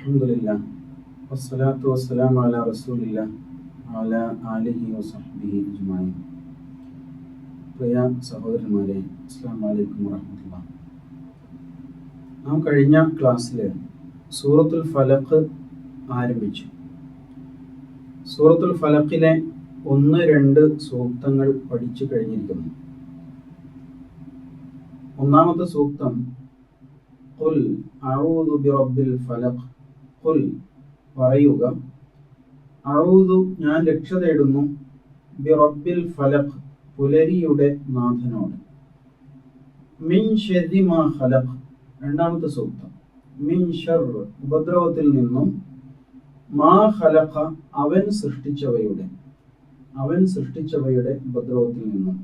അൽഹംദുലില്ലാ വസ്സലാത്തു വസ്സലാമു അലാ റസൂലില്ലാ വഅലാ ആലിഹി വസഹ്ബിഹി അജ്മഈൻ. പ്രിയ സഹോദരന്മാരെ, അസ്സലാമു അലൈക്കും വറഹ്മത്തുള്ളാഹി. നാം കഴിഞ്ഞ ക്ലാസ്സിൽ സൂറത്തുൽ ഫലഖ് ആരംഭിച്ചു. സൂറത്തുൽ ഫലഖിലെ 1-2 സൂക്തങ്ങൾ പഠിച്ചു കഴിഞ്ഞിരിക്കുന്നു. ഒന്നാമത്തെ സൂക്തം ഖുൽ അഊദു ബിറബ്ബിൽ ഫലഖ്. ഖുൽ പറയുക, അഊദു ഞാൻ രക്ഷ തേടുന്നു, ബിറബ്ബിൽ ഫലഖ് പുലരിയുടെ നാഥനോട്, മിൻ ശർരി മാ ഖലഖ്. രണ്ടാമത്തെ സൂക്തം മിൻ ശർ ഉപദ്രവത്തിൽ നിന്നും, മാ ഖലഖ അവൻ സൃഷ്ടിച്ചവയുടെ ഉപദ്രവത്തിൽ നിന്നും,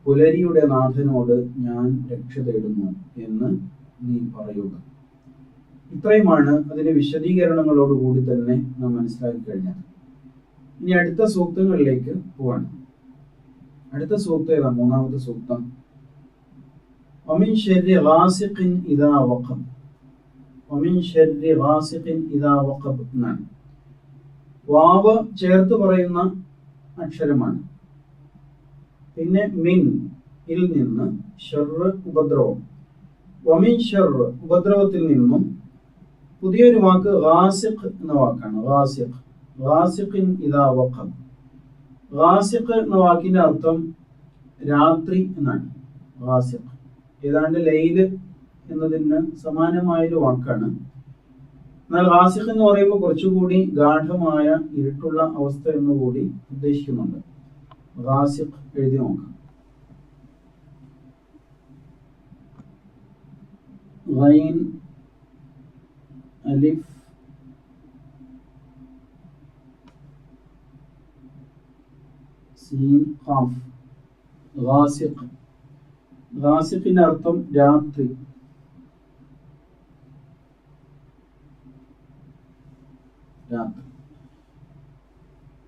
പുലരിയുടെ നാഥനോട് ഞാൻ രക്ഷ തേടുന്നു എന്ന് നീ പറയുക. ഇത്രയുമാണ് അതിന്റെ വിശദീകരണങ്ങളോടുകൂടി തന്നെ നാം മനസ്സിലാക്കി കഴിഞ്ഞത്. ഇനി അടുത്ത സൂക്തങ്ങളിലേക്ക് പോവാണ്. അടുത്ത സൂക്തം ഏതാ? മൂന്നാമത്തെ സൂക്തം വമിൻ ശർരി ഗാസിഖിൻ ഇദാ വഖബ്. വമിൻ ശർരി ഗാസിഖിൻ ഇദാ വഖബ് എന്നാണ്. വാവ് ചേർത്ത് പറയുന്ന അക്ഷരമാണ്. പിന്നെ മിൻ ഇൽ നിന്ന്, ഷർറ് ഉപദ്രവം, വമിൻ ഷർറ് ഉപദ്രവത്തിൽ നിന്നും. പുതിയൊരു വാക്ക് ഗാസിഖ് എന്ന വാക്കാണ്. ഗാസിഖിൻ ഇദാ വഖബ്. ഗാസിഖ് എന്ന വാക്കിന്റെ അർത്ഥം രാത്രി എന്നാണ്. ഗാസിഖ് ഏതാണ്ട് ലൈല് എന്നതിന് സമാനമായൊരു വാക്കാണ്. എന്നാൽ ഗാസിഖ് എന്ന് പറയുമ്പോൾ കുറച്ചുകൂടി ഗാഠമായ ഇരുട്ടുള്ള അവസ്ഥ എന്നുകൂടി ഉദ്ദേശിക്കുന്നുണ്ട്. ഗാസിഖ് എഴുതി നോക്കാം. ഗൈൻ അലിഫ് സീൻ ഖാഫ്. ഗാസിഖ്. ഗാസിഖിന്റെ അർത്ഥം രാത്രി.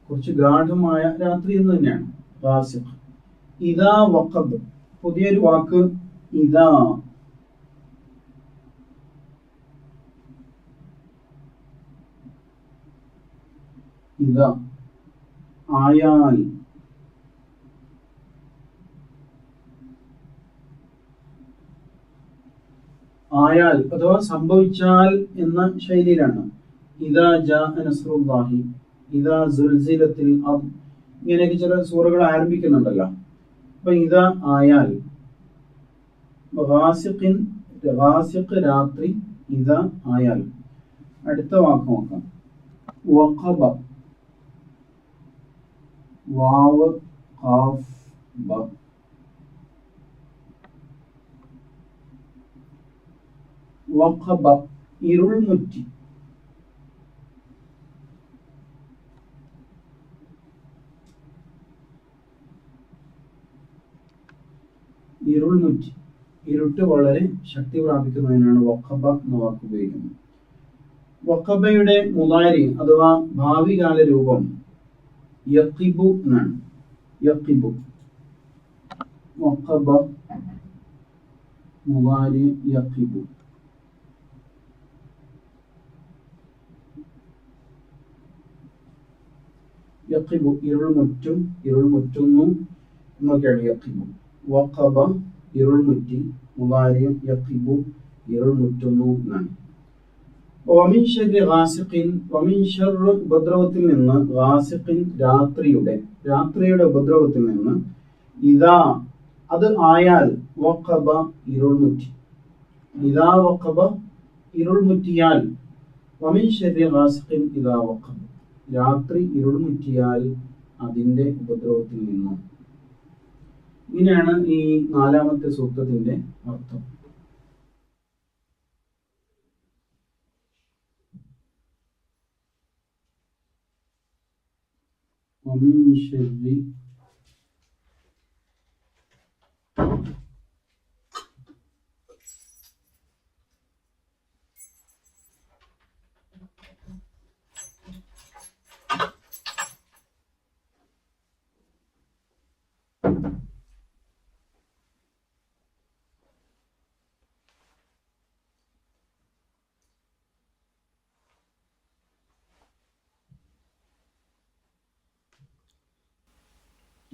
കുറച്ച് ഗാഠമായ രാത്രി എന്ന് തന്നെയാണ് ഗാസിഖ്. ഇദാ വഖബ് പുതിയൊരു വാക്ക് ഇദാ. ഇദാ ആയാൽ. ആയാൽ അഥവാ സംഭവിച്ചാൽ എന്ന ശൈലിയിലാണ്. ഇദാ ജാഅ നസ്റുല്ലാഹി, ഇദാ സുൽസിലത്തിൽ അർദ്, ഇങ്ങനെയൊക്കെ ചില സൂറകൾ ആരംഭിക്കുന്നുണ്ടല്ലോ. അപ്പൊ ഇദാ ആയാൽ. ഗാസിഖ് രാത്രി, ഇദാ ആയാൽ. അടുത്ത വാക്ക് നോക്കാം. വഖബ. വാവ് ഖാഫ് ബ. വഖബ ഇരുൾമുറ്റി. ഇരുൾമുറ്റി ഇരുട്ട് വളരെ ശക്തി പ്രാപിക്കുന്നതിനാണ് വഖബ എന്ന വാക്ക് ഉപയോഗിക്കുന്നത്. വഖബയുടെ മുദാരി അഥവാ ഭാവികാല രൂപം യഖിബു എന്നാണ്. യഖിബു. വഖബ മുദാരി യഖിബു. യഖിബു ഇരുൾമുറ്റും, ഇരുൾമുറ്റുന്നു എന്നൊക്കെയാണ് യഖിബു. വഖബ ഇരുൾമുറ്റി, മുദാരി യഖിബു ഇരുൾമുറ്റുന്നു എന്നാണ്. വമിൻ ശർരി ഗാസിഖിൻ. വമിൻ ശർറ് ഉപദ്രവത്തിൽ നിന്ന്, ഗാസിഖിൻ രാത്രിയുടെ ഉപദ്രവത്തിൽ നിന്ന്, ഇദാ അത് ആയാൽ, വഖബ ഇരുൾമുറ്റി. ഇദാ വഖബ ഇരുൾമുറ്റിയാൽ, വമിൻ ശർരി ഗാസിഖിൻ ഇദാ വഖബ രാത്രി ഇരുൾമുറ്റിയാൽ അതിന്റെ ഉപദ്രവത്തിൽ നിന്നും. ഇങ്ങനെയാണ് ഈ നാലാമത്തെ സൂക്തത്തിന്റെ അർത്ഥം. ومن شر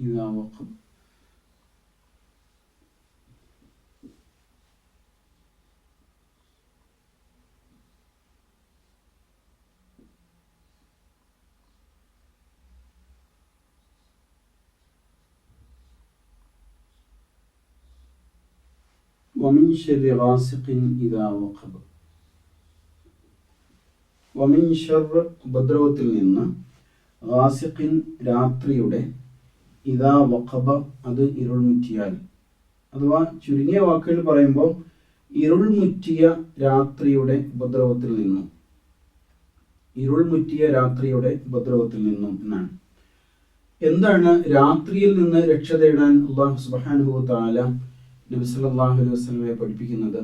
ഇദാ വഖബ. വമിൻ ശർരി ഗാസിഖിൻ ഇദാ വഖബ. വമിൻ ശർർ ഉപദ്രവത്തിൽ നിന്ന്, ഗാസിഖിൻ രാത്രിയുടെ, ഇദാ വഖബ അത് ഇരുൾമുറ്റിയാൽ. അഥവാ ചുരുങ്ങിയ വാക്കുകൾ പറയുമ്പോൾ ഇരുൾമുറ്റിയ രാത്രിയുടെ ഉപദ്രവത്തിൽ നിന്നും, ഇരുൾമുറ്റിയ രാത്രിയുടെ ഉപദ്രവത്തിൽ നിന്നും എന്നാണ്. എന്താണ് രാത്രിയിൽ നിന്ന് രക്ഷ തേടാൻ അല്ലാഹു സുബ്ഹാനഹു വ തആല നബി സല്ലല്ലാഹു അലൈഹി വസല്ലമയെ പഠിപ്പിക്കുന്നത്,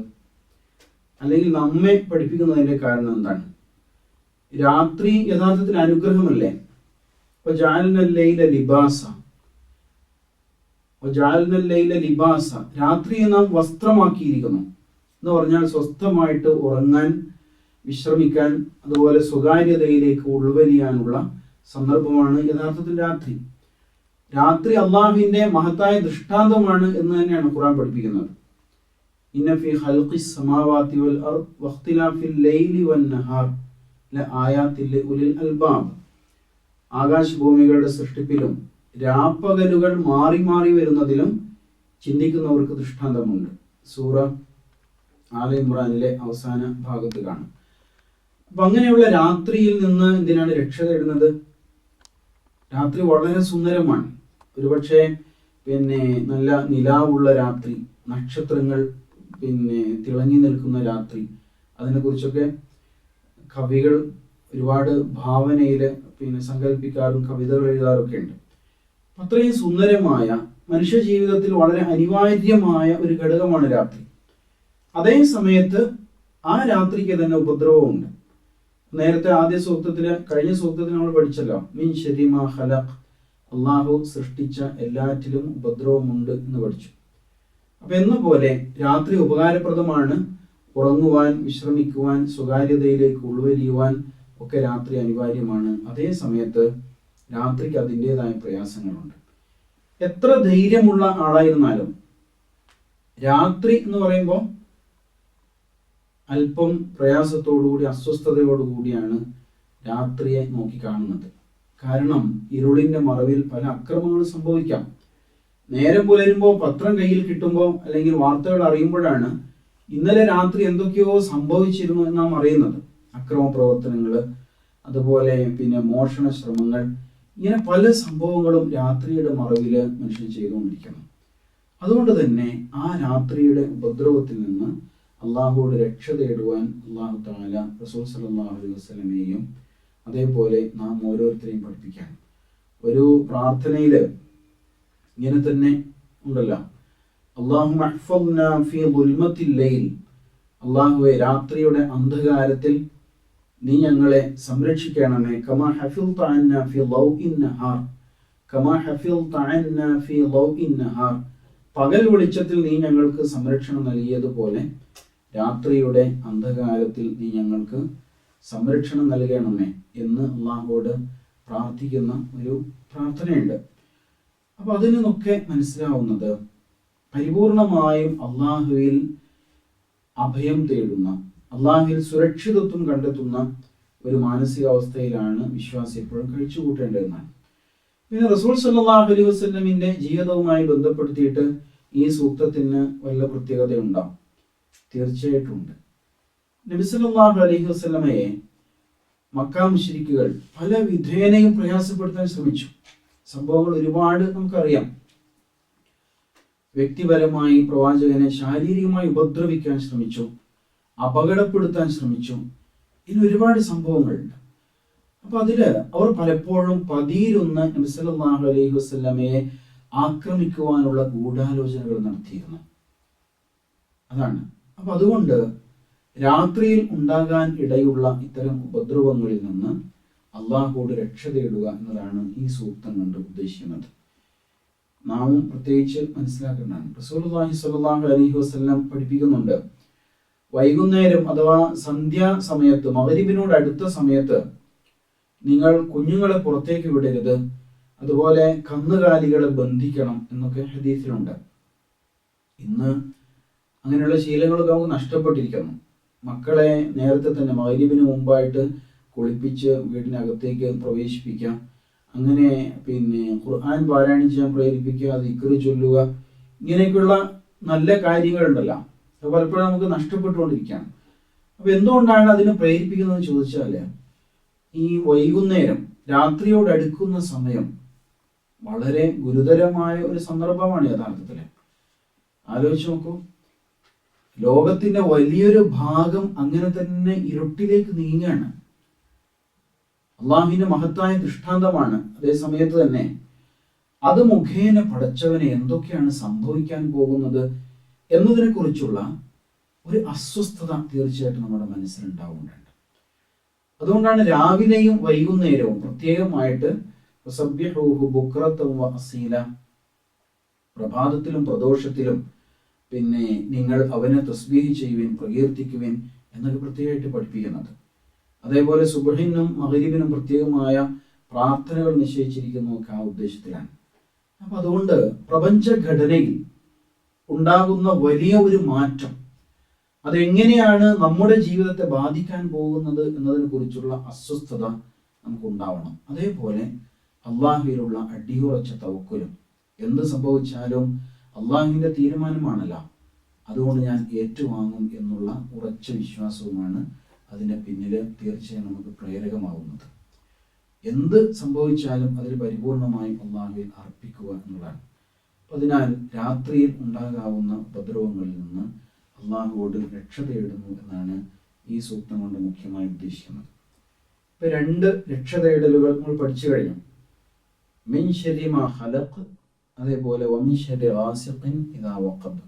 അല്ലെങ്കിൽ നമ്മെ പഠിപ്പിക്കുന്നതിന്റെ കാരണം എന്താണ്? രാത്രി യഥാർത്ഥത്തിൽ അനുഗ്രഹമല്ലേ? രാത്രിയെ നാം വസ്ത്രമാക്കിയിരിക്കുന്നു എന്ന് പറഞ്ഞാൽ സ്വസ്ഥമായിട്ട് ഉറങ്ങാൻ, വിശ്രമിക്കാൻ, അതുപോലെ സ്വകാര്യതയിലേക്ക് ഉൾവലിയാനുള്ള സന്ദർഭമാണ് യഥാർത്ഥത്തിൽ രാത്രി. രാത്രി അള്ളാഹുവിന്റെ മഹത്തായ ദൃഷ്ടാന്തമാണ് എന്ന് തന്നെയാണ് ഖുർആൻ പഠിപ്പിക്കുന്നത്. ഇന്ന ഫീ ഖൽഖിസ് സമാവാതി വൽ അർദ് വഖ്തിലാഫിൽ ലൈലി വൻ നഹാർ ലആയാതിൽ ഉലിൽ അൽബാബ്. ആകാശഭൂമികളുടെ സൃഷ്ടിപ്പിലും രാപ്പകലുകൾ മാറി മാറി വരുന്നതിലും ചിന്തിക്കുന്നവർക്ക് ദൃഷ്ടാന്തമുണ്ട്. സൂറ ആല ഇമ്രാനിലെ അവസാന ഭാഗത്ത് കാണും. അപ്പൊ അങ്ങനെയുള്ള രാത്രിയിൽ നിന്ന് എന്തിനാണ് രക്ഷ തേടുന്നത്? രാത്രി വളരെ സുന്ദരമാണ്. ഒരുപക്ഷെ നല്ല നിലാവുള്ള രാത്രി, നക്ഷത്രങ്ങൾ തിളങ്ങി നിൽക്കുന്ന രാത്രി, അതിനെക്കുറിച്ചൊക്കെ കവികൾ ഒരുപാട് ഭാവനയിൽ സങ്കല്പിക്കാറും കവിതകൾ എഴുതാറൊക്കെ ഉണ്ട്. അത്രയും സുന്ദരമായ, മനുഷ്യ ജീവിതത്തിൽ വളരെ അനിവാര്യമായ ഒരു ഘടകമാണ് രാത്രി. അതേ സമയത്ത് ആ രാത്രിക്ക് തന്നെ ഉപദ്രവമുണ്ട്. നേരത്തെ കഴിഞ്ഞ സൂക്തത്തിൽ നമ്മൾ പഠിച്ചല്ലോ, മിൻ ശർരി മാ ഖലഖ്, അള്ളാഹു സൃഷ്ടിച്ച എല്ലാറ്റിലും ഉപദ്രവമുണ്ട് എന്ന് പഠിച്ചു. അപ്പൊ എന്ന പോലെ രാത്രി ഉപകാരപ്രദമാണ്. ഉറങ്ങുവാൻ, വിശ്രമിക്കുവാൻ, സ്വകാര്യതയിലേക്ക് ഉൾവലിയുവാൻ ഒക്കെ രാത്രി അനിവാര്യമാണ്. അതേ സമയത്ത് രാത്രിക്ക് അതിൻ്റെതായ പ്രയാസങ്ങളുണ്ട്. എത്ര ധൈര്യമുള്ള ആളായിരുന്നാലും രാത്രി എന്ന് പറയുമ്പോൾ അല്പം പ്രയാസത്തോടുകൂടി, അസ്വസ്ഥതയോടുകൂടിയാണ് രാത്രിയെ നോക്കി കാണുന്നത്. കാരണം ഇരുളിന്റെ മറവിൽ പല അക്രമങ്ങളും സംഭവിക്കാം. നേരം പുലരുമ്പോൾ, പത്രം കയ്യിൽ കിട്ടുമ്പോൾ, അല്ലെങ്കിൽ വാർത്തകൾ അറിയുമ്പോഴാണ് ഇന്നലെ രാത്രി എന്തൊക്കെയോ സംഭവിച്ചിരുന്നു എന്ന് നാം അറിയുന്നത്. അക്രമ പ്രവർത്തനങ്ങൾ, അതുപോലെ മോഷണ ശ്രമങ്ങൾ, ഇങ്ങനെ പല സംഭവങ്ങളും രാത്രിയുടെ മറവില് മനുഷ്യൻ ചെയ്തുകൊണ്ടിരിക്കണം. അതുകൊണ്ട് തന്നെ ആ രാത്രിയുടെ ഉപദ്രവത്തിൽ നിന്ന് അള്ളാഹുവോട് രക്ഷ തേടുവാൻ അള്ളാഹു തആല റസൂൽ സല്ലല്ലാഹു അലൈഹി വസല്ലമയെയും അതേപോലെ നാം ഓരോരുത്തരെയും പഠിപ്പിക്കാൻ. ഒരു പ്രാർത്ഥനയില് ഇങ്ങനെ തന്നെ ഉണ്ടല്ലോ, അല്ലാഹുമ്മ അഹ്ഫദ്നാ ഫീ ദുൽമത്തിൽ ലൈൽ, അള്ളാഹുവേ രാത്രിയുടെ അന്ധകാരത്തിൽ നീ ഞങ്ങളെ സംരക്ഷിക്കണമേ. കമാ ഹഫിൾത അന്നാ ഫീ ലൗഇൻ നഹാർ, കമാ ഹഫിൾത അന്നാ ഫീ ലൗഇൻ നഹാർ, പകൽ വെളിച്ചത്തിൽ നീ ഞങ്ങൾക്ക് സംരക്ഷണം നൽകിയതുപോലെ രാത്രിയുടെ അന്ധകാരത്തിൽ നീ ഞങ്ങൾക്ക് സംരക്ഷണം നൽകണമേ എന്ന് അള്ളാഹുവോട് പ്രാർത്ഥിക്കുന്ന ഒരു പ്രാർത്ഥനയുണ്ട്. അപ്പൊ അതിൽ നിന്നൊക്കെ മനസ്സിലാവുന്നത് പരിപൂർണമായും അള്ളാഹുവിൽ അഭയം തേടുന്ന, അള്ളാഹുവിൽ സുരക്ഷിതത്വം കണ്ടെത്തുന്ന ഒരു മാനസികാവസ്ഥയിലാണ് വിശ്വാസി എപ്പോഴും കഴിച്ചുകൂട്ടേണ്ടതെന്നാണ്. പിന്നെ റസൂൽ സല്ലല്ലാഹു അലൈഹി വസല്ലമിന്റെ ജീവിതവുമായി ബന്ധപ്പെടുത്തിയിട്ട് ഈ സൂക്തത്തിന് വല്ല പ്രത്യേകത ഉണ്ടാവും? തീർച്ചയായിട്ടും ഉണ്ട്. നബി സല്ലല്ലാഹു അലൈഹി വസല്ലമയെ മക്ക മുശ്രിക്കുകൾ പല വിധേനയും പ്രയാസപ്പെടുത്താൻ ശ്രമിച്ചു. സംഭവങ്ങൾ ഒരുപാട് നമുക്കറിയാം. വ്യക്തിപരമായി പ്രവാചകനെ ശാരീരികമായി ഉപദ്രവിക്കാൻ ശ്രമിച്ചു, അപകടപ്പെടുത്താൻ ശ്രമിച്ചു. ഇനി ഒരുപാട് സംഭവങ്ങളുണ്ട്. അപ്പൊ അതില് അവർ പലപ്പോഴും പതിയിരുന്ന് നബി സല്ലല്ലാഹു അലൈഹി വസല്ലമയെ ആക്രമിക്കുവാനുള്ള ഗൂഢാലോചനകൾ നടത്തിയിരുന്നു. അതാണ്. അപ്പൊ അതുകൊണ്ട് രാത്രിയിൽ ഉണ്ടാകാൻ ഇടയുള്ള ഇത്തരം ഉപദ്രവങ്ങളിൽ നിന്ന് അള്ളാഹുവോട് രക്ഷ തേടുക എന്നതാണ് ഈ സൂക്തം കൊണ്ട് ഉദ്ദേശിക്കുന്നത്. നാമും പ്രത്യേകിച്ച് മനസ്സിലാക്കേണ്ടതാണ്. റസൂലുള്ളാഹി സ്വല്ലല്ലാഹു അലൈഹി വസല്ലം പഠിപ്പിക്കുന്നുണ്ട്, വൈകുന്നേരം അഥവാ സന്ധ്യാ സമയത്ത്, മഗ്‌രിബിനോട് അടുത്ത സമയത്ത് നിങ്ങൾ കുഞ്ഞുങ്ങളെ പുറത്തേക്ക് വിടരുത്. അതുപോലെ കന്നുകാലികളെ ബന്ധിക്കണം എന്നൊക്കെ ഹദീസിലുണ്ട്. ഇന്ന് അങ്ങനെയുള്ള ശീലങ്ങളൊക്കെ നമുക്ക് നഷ്ടപ്പെട്ടിരിക്കുന്നു. മക്കളെ നേരത്തെ തന്നെ മഗ്‌രിബിന് മുമ്പായിട്ട് കുളിപ്പിച്ച് വീടിനകത്തേക്ക് പ്രവേശിപ്പിക്കുക, അങ്ങനെ ഖുർആൻ പാരായണം ചെയ്യാൻ പ്രേരിപ്പിക്കുക, ദിക്ർ ചൊല്ലുക, ഇങ്ങനെയൊക്കെയുള്ള നല്ല കാര്യങ്ങളുണ്ടല്ലോ, അത് പലപ്പോഴും നമുക്ക് നഷ്ടപ്പെട്ടുകൊണ്ടിരിക്കുകയാണ്. അപ്പൊ എന്തുകൊണ്ടാണ് അതിനെ പ്രേരിപ്പിക്കുന്നത് ചോദിച്ചാൽ, ഈ വൈകുന്നേരം രാത്രിയോടടുക്കുന്ന സമയം വളരെ ഗുരുതരമായ ഒരു സന്ദർഭമാണ് യഥാർത്ഥത്തിൽ. ആലോചിച്ച് നോക്കൂ, ലോകത്തിന്റെ വലിയൊരു ഭാഗം അങ്ങനെ തന്നെ ഇരുട്ടിലേക്ക് നീങ്ങുകയാണ്. അള്ളാഹുവിന്റെ മഹത്തായ ദൃഷ്ടാന്തമാണ്. അതേ സമയത്ത് തന്നെ അത് മുഖേന പടച്ചവനെ എന്തൊക്കെയാണ് സംഭവിക്കാൻ പോകുന്നത് എന്നതിനെ കുറിച്ചുള്ള ഒരു അസ്വസ്ഥത തീർച്ചയായിട്ടും നമ്മുടെ മനസ്സിലുണ്ടാവുന്നുണ്ട്. അതുകൊണ്ടാണ് രാവിലെയും വൈകുന്നേരവും പ്രത്യേകമായിട്ട് പ്രഭാതത്തിലും പ്രദോഷത്തിലും നിങ്ങൾ അവനെ തസ്ബീഹ് ചെയ്യുവിൻ, പ്രകീർത്തിക്കുവിൻ എന്നൊക്കെ പ്രത്യേകമായിട്ട് പഠിപ്പിക്കുന്നത്. അതേപോലെ സുബ്ഹിനും മഗ്‌രിബിനും പ്രത്യേകമായ പ്രാർത്ഥനകൾ നിശ്ചയിച്ചിരിക്കുന്നതൊക്കെ ആ ഉദ്ദേശത്തിലാണ്. അപ്പൊ അതുകൊണ്ട് പ്രപഞ്ചഘടനയിൽ ഉണ്ടാകുന്ന വലിയ ഒരു മാറ്റം അതെങ്ങനെയാണ് നമ്മുടെ ജീവിതത്തെ ബാധിക്കാൻ പോകുന്നത് എന്നതിനെ കുറിച്ചുള്ള അസ്വസ്ഥത നമുക്കുണ്ടാവണം. അതേപോലെ അള്ളാഹുവിലുള്ള അടിയുറച്ച തവക്കുലും, എന്ത് സംഭവിച്ചാലും അള്ളാഹുവിന്റെ തീരുമാനമാണല്ലോ, അതുകൊണ്ട് ഞാൻ ഏറ്റുവാങ്ങും എന്നുള്ള ഉറച്ച വിശ്വാസവുമാണ് അതിന്റെ പിന്നില് തീർച്ചയായും നമുക്ക് പ്രേരകമാവുന്നത്. എന്ത് സംഭവിച്ചാലും അതിൽ പരിപൂർണമായും അള്ളാഹുവിൽ അർപ്പിക്കുക എന്നുള്ളതാണ്. അതിനാൽ രാത്രിയിൽ ഉണ്ടാകാവുന്ന ഉപദ്രവങ്ങളിൽ നിന്ന് അള്ളാഹുവോട് രക്ഷ തേടുന്നു എന്നാണ് ഈ സൂക്തം കൊണ്ട് മുഖ്യമായി ഉദ്ദേശിക്കുന്നത്. ഇപ്പൊ 2 രക്ഷ തേടലുകൾ നമ്മൾ പഠിച്ചു കഴിഞ്ഞു. മിൻ ശർരി മാ ഖലഖ്, അതേപോലെ വമിൻ ശർരി ഗാസിഖിൻ ഇദാ വഖബ്,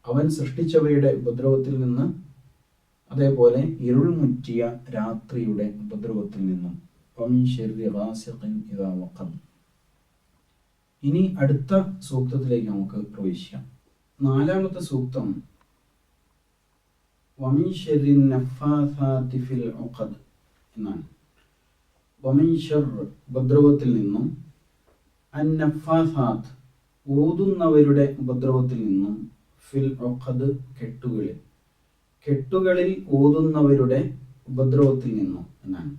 അവൻ സൃഷ്ടിച്ചവയുടെ ഉപദ്രവത്തിൽ നിന്ന്, അതേപോലെ ഇരുൾ മുറ്റിയ രാത്രിയുടെ ഉപദ്രവത്തിൽ നിന്നും, വമിൻ ശർരി ഗാസിഖിൻ ഇദാ വഖബ്. ഇനി അടുത്ത സൂക്തത്തിലേക്ക് നമുക്ക് പ്രവേശിക്കാം. 4ാമത്തെ സൂക്തം വമിൻ ശർരി നഫാസാതി ഫിൽ ഉഖദ് എന്നാണ്. വമിൻ ശർർ ഉപദ്രവത്തിൽ നിന്നും, അന്നഫാസാത്ത് ഊതുന്നവരുടെ ഉപദ്രവത്തിൽ നിന്നും, ഫിൽ ഉഖദ് കെട്ടുകളിൽ ഊതുന്നവരുടെ ഉപദ്രവത്തിൽ നിന്നും എന്നാണ്.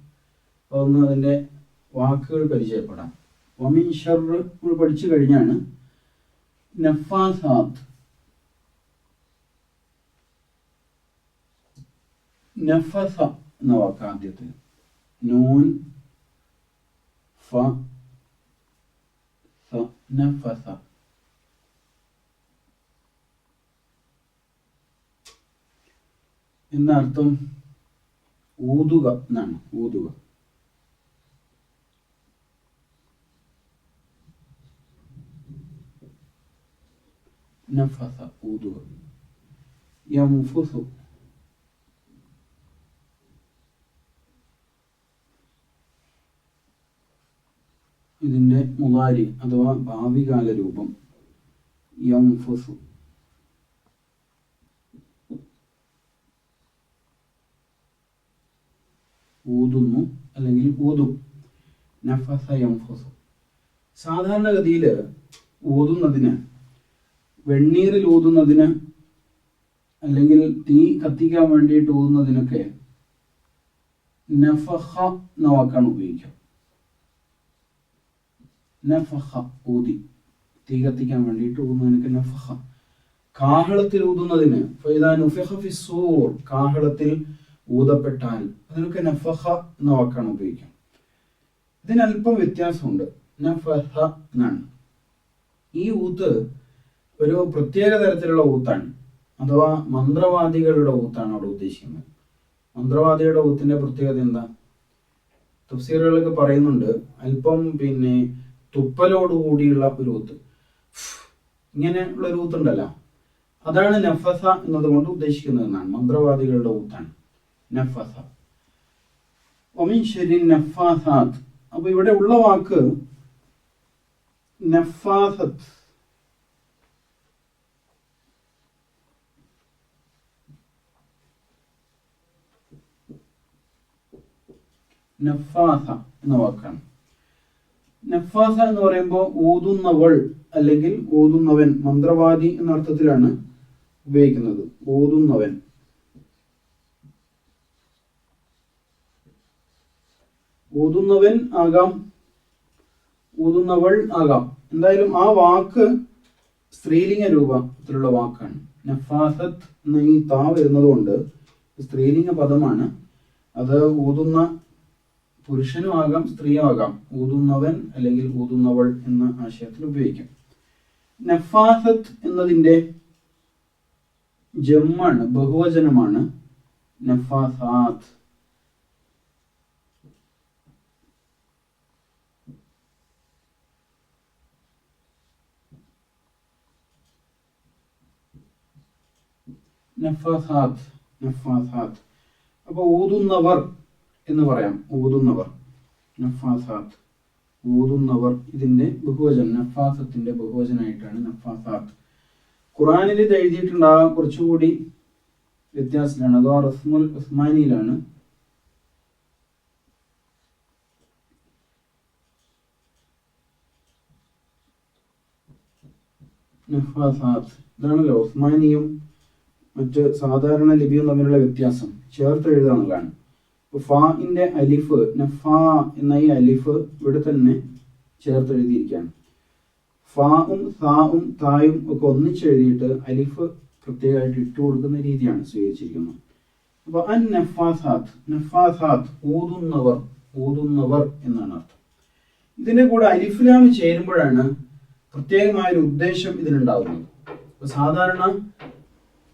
അപ്പോൾ ഒന്ന് അതിൻ്റെ വാക്കുകൾ പരിചയപ്പെടാം. വമിൻ ശർർ നമ്മൾ പഠിച്ചു കഴിഞ്ഞാണ്. നഫാസാത്ത്, നഫസ എന്ന വാക്ക് ആദ്യത്തിൽ, നൂൻ ഫ സ, നഫസ. എന്നർത്ഥം ഊതുക എന്നാണ്. ഊതുക. നഫസ ഊതുക. യംഫുസു ഇതിന്റെ മുളാരി അഥവാ ഭാവികാല രൂപം യംഫുസു. ഊതുന്നു അല്ലെങ്കിൽ ഊതും. നഫസ യംഫുസു. സാധാരണഗതിയിൽ ഊതുന്നതിന്, വെണ്ണീറിൽ ഊതുന്നതിന് അല്ലെങ്കിൽ തീ കത്തിക്കാൻ വേണ്ടിയിട്ട് ഊതുന്നതിനൊക്കെ നഫഖ എന്ന വാക്കാണ് ഉപയോഗിക്കുക. നഫഖ ഊതി, തീ കത്തിക്കാൻ വേണ്ടിയിട്ട് ഊതുന്നതിനൊക്കെ നഫഖ. കാഹളത്തിൽ ഊതുന്നതിന് ഫൈദാ നുഫിഖ ഫിസ്സൂർ, കാഹളത്തിൽ ഊതപ്പെട്ടാൽ, അതിനൊക്കെ നഫഖ എന്ന വാക്കാണ് ഉപയോഗിക്കുക. ഇതിനല്പം വ്യത്യാസമുണ്ട്. നഫഖ എന്നാണ്. ഈ ഊത്ത് ഒരു പ്രത്യേക തരത്തിലുള്ള ഊത്താണ്, അഥവാ മന്ത്രവാദികളുടെ ഊത്താണ് അവിടെ ഉദ്ദേശിക്കുന്നത്. മന്ത്രവാദികളുടെ ഊത്തിന്റെ പ്രത്യേകത എന്താ? തഫ്സീറുകളൊക്കെ പറയുന്നുണ്ട്, അല്പം തുപ്പലോടുകൂടിയുള്ള ഒരു ഊത്ത്, ഇങ്ങനെയുള്ള ഒരു ഊത്തുണ്ടല്ലോ, അതാണ് നഫസ എന്നതുകൊണ്ട് ഉദ്ദേശിക്കുന്നത് എന്നാണ്. മന്ത്രവാദികളുടെ ഊത്താണ് നഫസ. വമിൻ ശർരി നഫാസാത്ത്. അപ്പൊ ഇവിടെ ഉള്ള വാക്ക് നഫാസത്ത്. നഫാസ എന്ന വാക്കാണ്. നഫാസ എന്ന് പറയുമ്പോൾ ഊതുന്നവൾ അല്ലെങ്കിൽ ഊതുന്നവൻ, മന്ത്രവാദി എന്ന അർത്ഥത്തിലാണ് ഉപയോഗിക്കുന്നത്. ഊതുന്നവൻ, ഊതുന്നവൻ ആകാം, ഊതുന്നവൾ ആകാം. എന്തായാലും ആ വാക്ക് സ്ത്രീലിംഗ രൂപത്തിലുള്ള വാക്കാണ്. നഫാസത്ത് എന്ന ഈ താ വരുന്നത് കൊണ്ട് സ്ത്രീലിംഗ പദമാണ്. അത് ഊതുന്ന പുരുഷനും ആകാം സ്ത്രീയും ആകാം. ഊതുന്നവൻ അല്ലെങ്കിൽ ഊതുന്നവൾ എന്ന ആശയത്തിൽ ഉപയോഗിക്കാം. നഫാസത്ത് എന്നതിൻ്റെ ജമ്മാണ്, ബഹുവചനമാണ് നഫാസാത്ത്. നഫാസാത്ത്, നഫാസാത്ത്. അപ്പൊ ഊതുന്നവർ എന്ന് പറയാം. ഊതുന്നവർ, നഫാസാത്ത്, ഊതുന്നവർ. ഇതിന്റെ ബഹുവചനം, നഫാസത്തിന്റെ ബഹുവചനായിട്ടാണ് നഫാസാത്ത്. ഖുറാനിൽ ഇത് എഴുതിയിട്ടുണ്ടാകാം കുറച്ചുകൂടി വ്യത്യാസത്തിലാണ്. അഥവാ റസ്മുൽ ഉസ്മാനിയിലാണ്. നഫാസാത്ത് ഇതാണല്ലോ ഉസ്മാനിയും മറ്റ് സാധാരണ ലിപിയും തമ്മിലുള്ള വ്യത്യാസം. ചേർത്ത് എഴുതാന്നുള്ളതാണ്. ഫാഇന്റെ അലിഫ്, നഫാ എന്ന ഈ അലിഫ് ഇവിടെ തന്നെ ചേർത്ത് എഴുതിയിരിക്കുകയാണ്. ഫാവും സാവും തായും ഒക്കെ ഒന്നിച്ചെഴുതിയിട്ട് അലിഫ് പ്രത്യേകമായിട്ട് ഇട്ടു കൊടുക്കുന്ന രീതിയാണ് സ്വീകരിച്ചിരിക്കുന്നത്. അപ്പൊ അൻ നഫാസാത്ത്, നഫാസാത്ത് ഊതുന്നവർ, ഊതുന്നവർ എന്നാണ് അർത്ഥം. ഇതിന്റെ കൂടെ അലിഫ്ലാം ചേരുമ്പോഴാണ് പ്രത്യേകമായൊരു ഉദ്ദേശം ഇതിനുണ്ടാവുന്നത്. അപ്പൊ സാധാരണ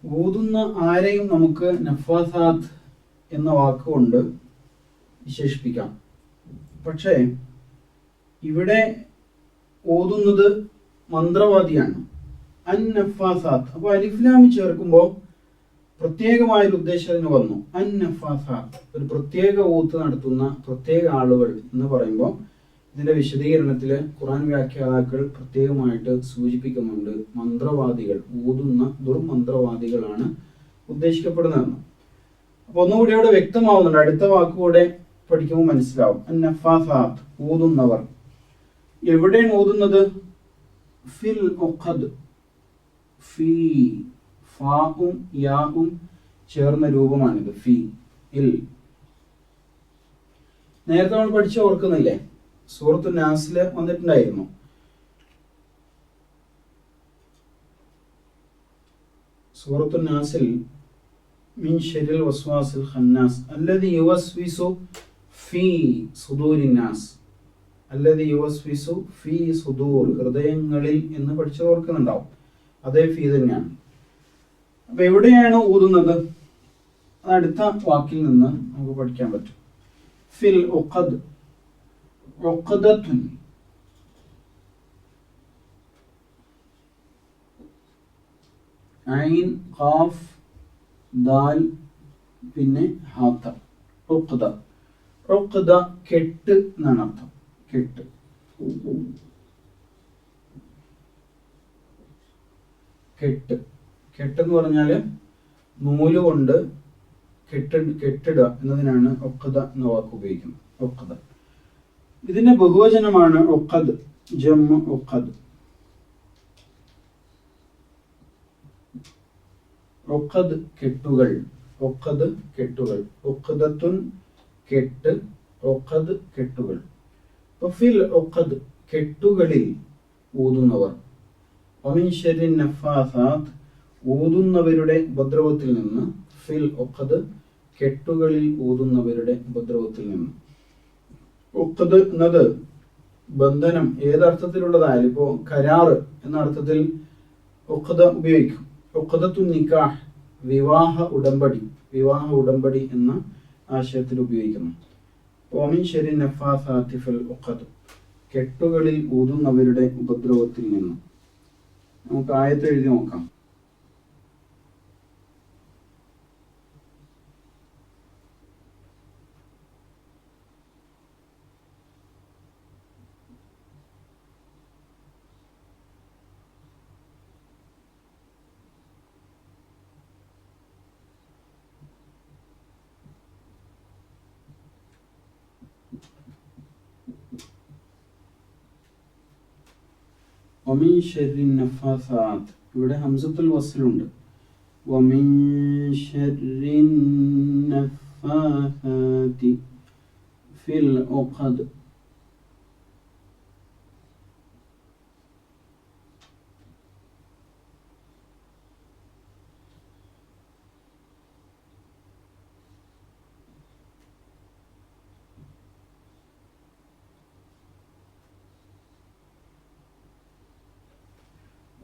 ഊതുന്ന ആരെയും നമുക്ക് നഫാസാത്ത് എന്ന വാക്കുകൊണ്ട് വിശേഷിപ്പിക്കാം. പക്ഷേ ഇവിടെ ഓതുന്നത് മന്ത്രവാദിയാണ്, അൻ നഫാസാത്ത്. അപ്പോൾ അലിഫ്ലാമി ചേർക്കുമ്പോൾ പ്രത്യേകമായൊരു ഉദ്ദേശം അതിന് വന്നു. അൻ നഫാസാത്ത്, ഒരു പ്രത്യേക ഊത്ത് നടത്തുന്ന പ്രത്യേക ആളുകൾ എന്ന് പറയുമ്പോൾ ഇതിന്റെ വിശദീകരണത്തിൽ ഖുർആൻ വ്യാഖ്യാതാക്കൾ പ്രത്യേകമായിട്ട് സൂചിപ്പിക്കുന്നുണ്ട്, മന്ത്രവാദികൾ, ഊതുന്ന ദുർമന്ത്രവാദികളാണ് ഉദ്ദേശിക്കപ്പെടുന്നതെന്ന്. അപ്പൊ ഒന്നുകൂടി അവിടെ വ്യക്തമാവുന്നുണ്ട്. അടുത്ത വാക്കുകൂടെ പഠിക്കുമ്പോൾ മനസ്സിലാവും. നഫാസാത്ത് ഊതുന്നവർ. എവിടെയാണ് ഊതുന്നത്? ഫിൽ ഉഖദ്, ഫീ, ഫാഉം യാഉം ചേർന്ന രൂപമാണിത്. ഫീ, ഇൽ. നേരത്തെ നമ്മൾ പഠിച്ച ഓർക്കുന്നില്ലേ? സൂറത്തു നാസില് വന്നിട്ടുണ്ടായിരുന്നു. സൂറത്തു നാസിൽ മിൻ ശരിൽ വസ്വാസിൽ ഖന്നാസ് അല്ലദി യുവസ്വിസു ഫീ സുദൂരിൻ നാസ്, അല്ലദി യുവസ്വിസു ഫീ സുദൂർ, ഹൃദയങ്ങളിൽ എന്ന് പഠിച്ചത് ഓർക്കുന്നുണ്ടാവും. അതേ ഫീ തന്നെയാണ്. അപ്പൊ എവിടെയാണ് ഊതുന്നത്? അടുത്ത വാക്കിൽ നിന്ന് നമുക്ക് പഠിക്കാൻ പറ്റും. ഫിൽ ഉഖദ്, ഉഖദത്തുൻ, ഐൻ, ഖാഫ്, ദാൽ, പിന്നെ ഹാത്ത. ഉഖദ, ഉഖദ കെട്ട് എന്നാണ് അർത്ഥം. കെട്ട്, കെട്ട്. കെട്ടെന്ന് പറഞ്ഞാല് നൂല് കൊണ്ട് കെട്ടിടുക എന്നതിനാണ് ഉഖദ എന്ന വാക്ക് ഉപയോഗിക്കുന്നത്. ഉഖദ ഇതിന്റെ ബഹുവചനമാണ് ഉഖദ്, ജംഉ ഉഖദ്. ഉഖദ് കെട്ടുകൾ, ഉഖദ് കെട്ടുകൾ. ഉഖദത്തുൻ കെട്ട്, ഉഖദ് കെട്ടുകൾ. ഫിൽ ഉഖദ് കെട്ടുകളിൽ ഊതുന്നവർ. വമിൻ ശർരി നഫാസാത്ത് ഊതുന്നവരുടെ ഉപദ്രവത്തിൽ നിന്ന്. ഫിൽ ഉഖദ് കെട്ടുകളിൽ ഊതുന്നവരുടെ ഉപദ്രവത്തിൽ നിന്ന്. ഉഖദ് എന്നത് ബന്ധനം ഏതർത്ഥത്തിലുള്ളതായാലും, ഇപ്പോ കരാറ് എന്ന അർത്ഥത്തിൽ ഉഖദ ഉപയോഗിക്കും. ഉഖദത്തുൻ നിക്കാഹ് വിവാഹ ഉടമ്പടി, വിവാഹ ഉടമ്പടി എന്ന ആശയത്തിൽ ഉപയോഗിക്കുന്നു. വമിൻ ശർരി നഫാസാത്തി ഫിൽ ഉഖദ് കെട്ടുകളിൽ ഊതുന്നവരുടെ ഉപദ്രവത്തിൽ നിന്ന്. നമുക്ക് ആയത്ത് എഴുതി നോക്കാം. വമിൻ ശർരി നഫാസാത്ത്, ഇവിടെ ഹംസത്തുൽ വസ്ലുണ്ട്. വമിൻ ശർരി നഫാസാത്തി ഫിൽ ഉഖദ്.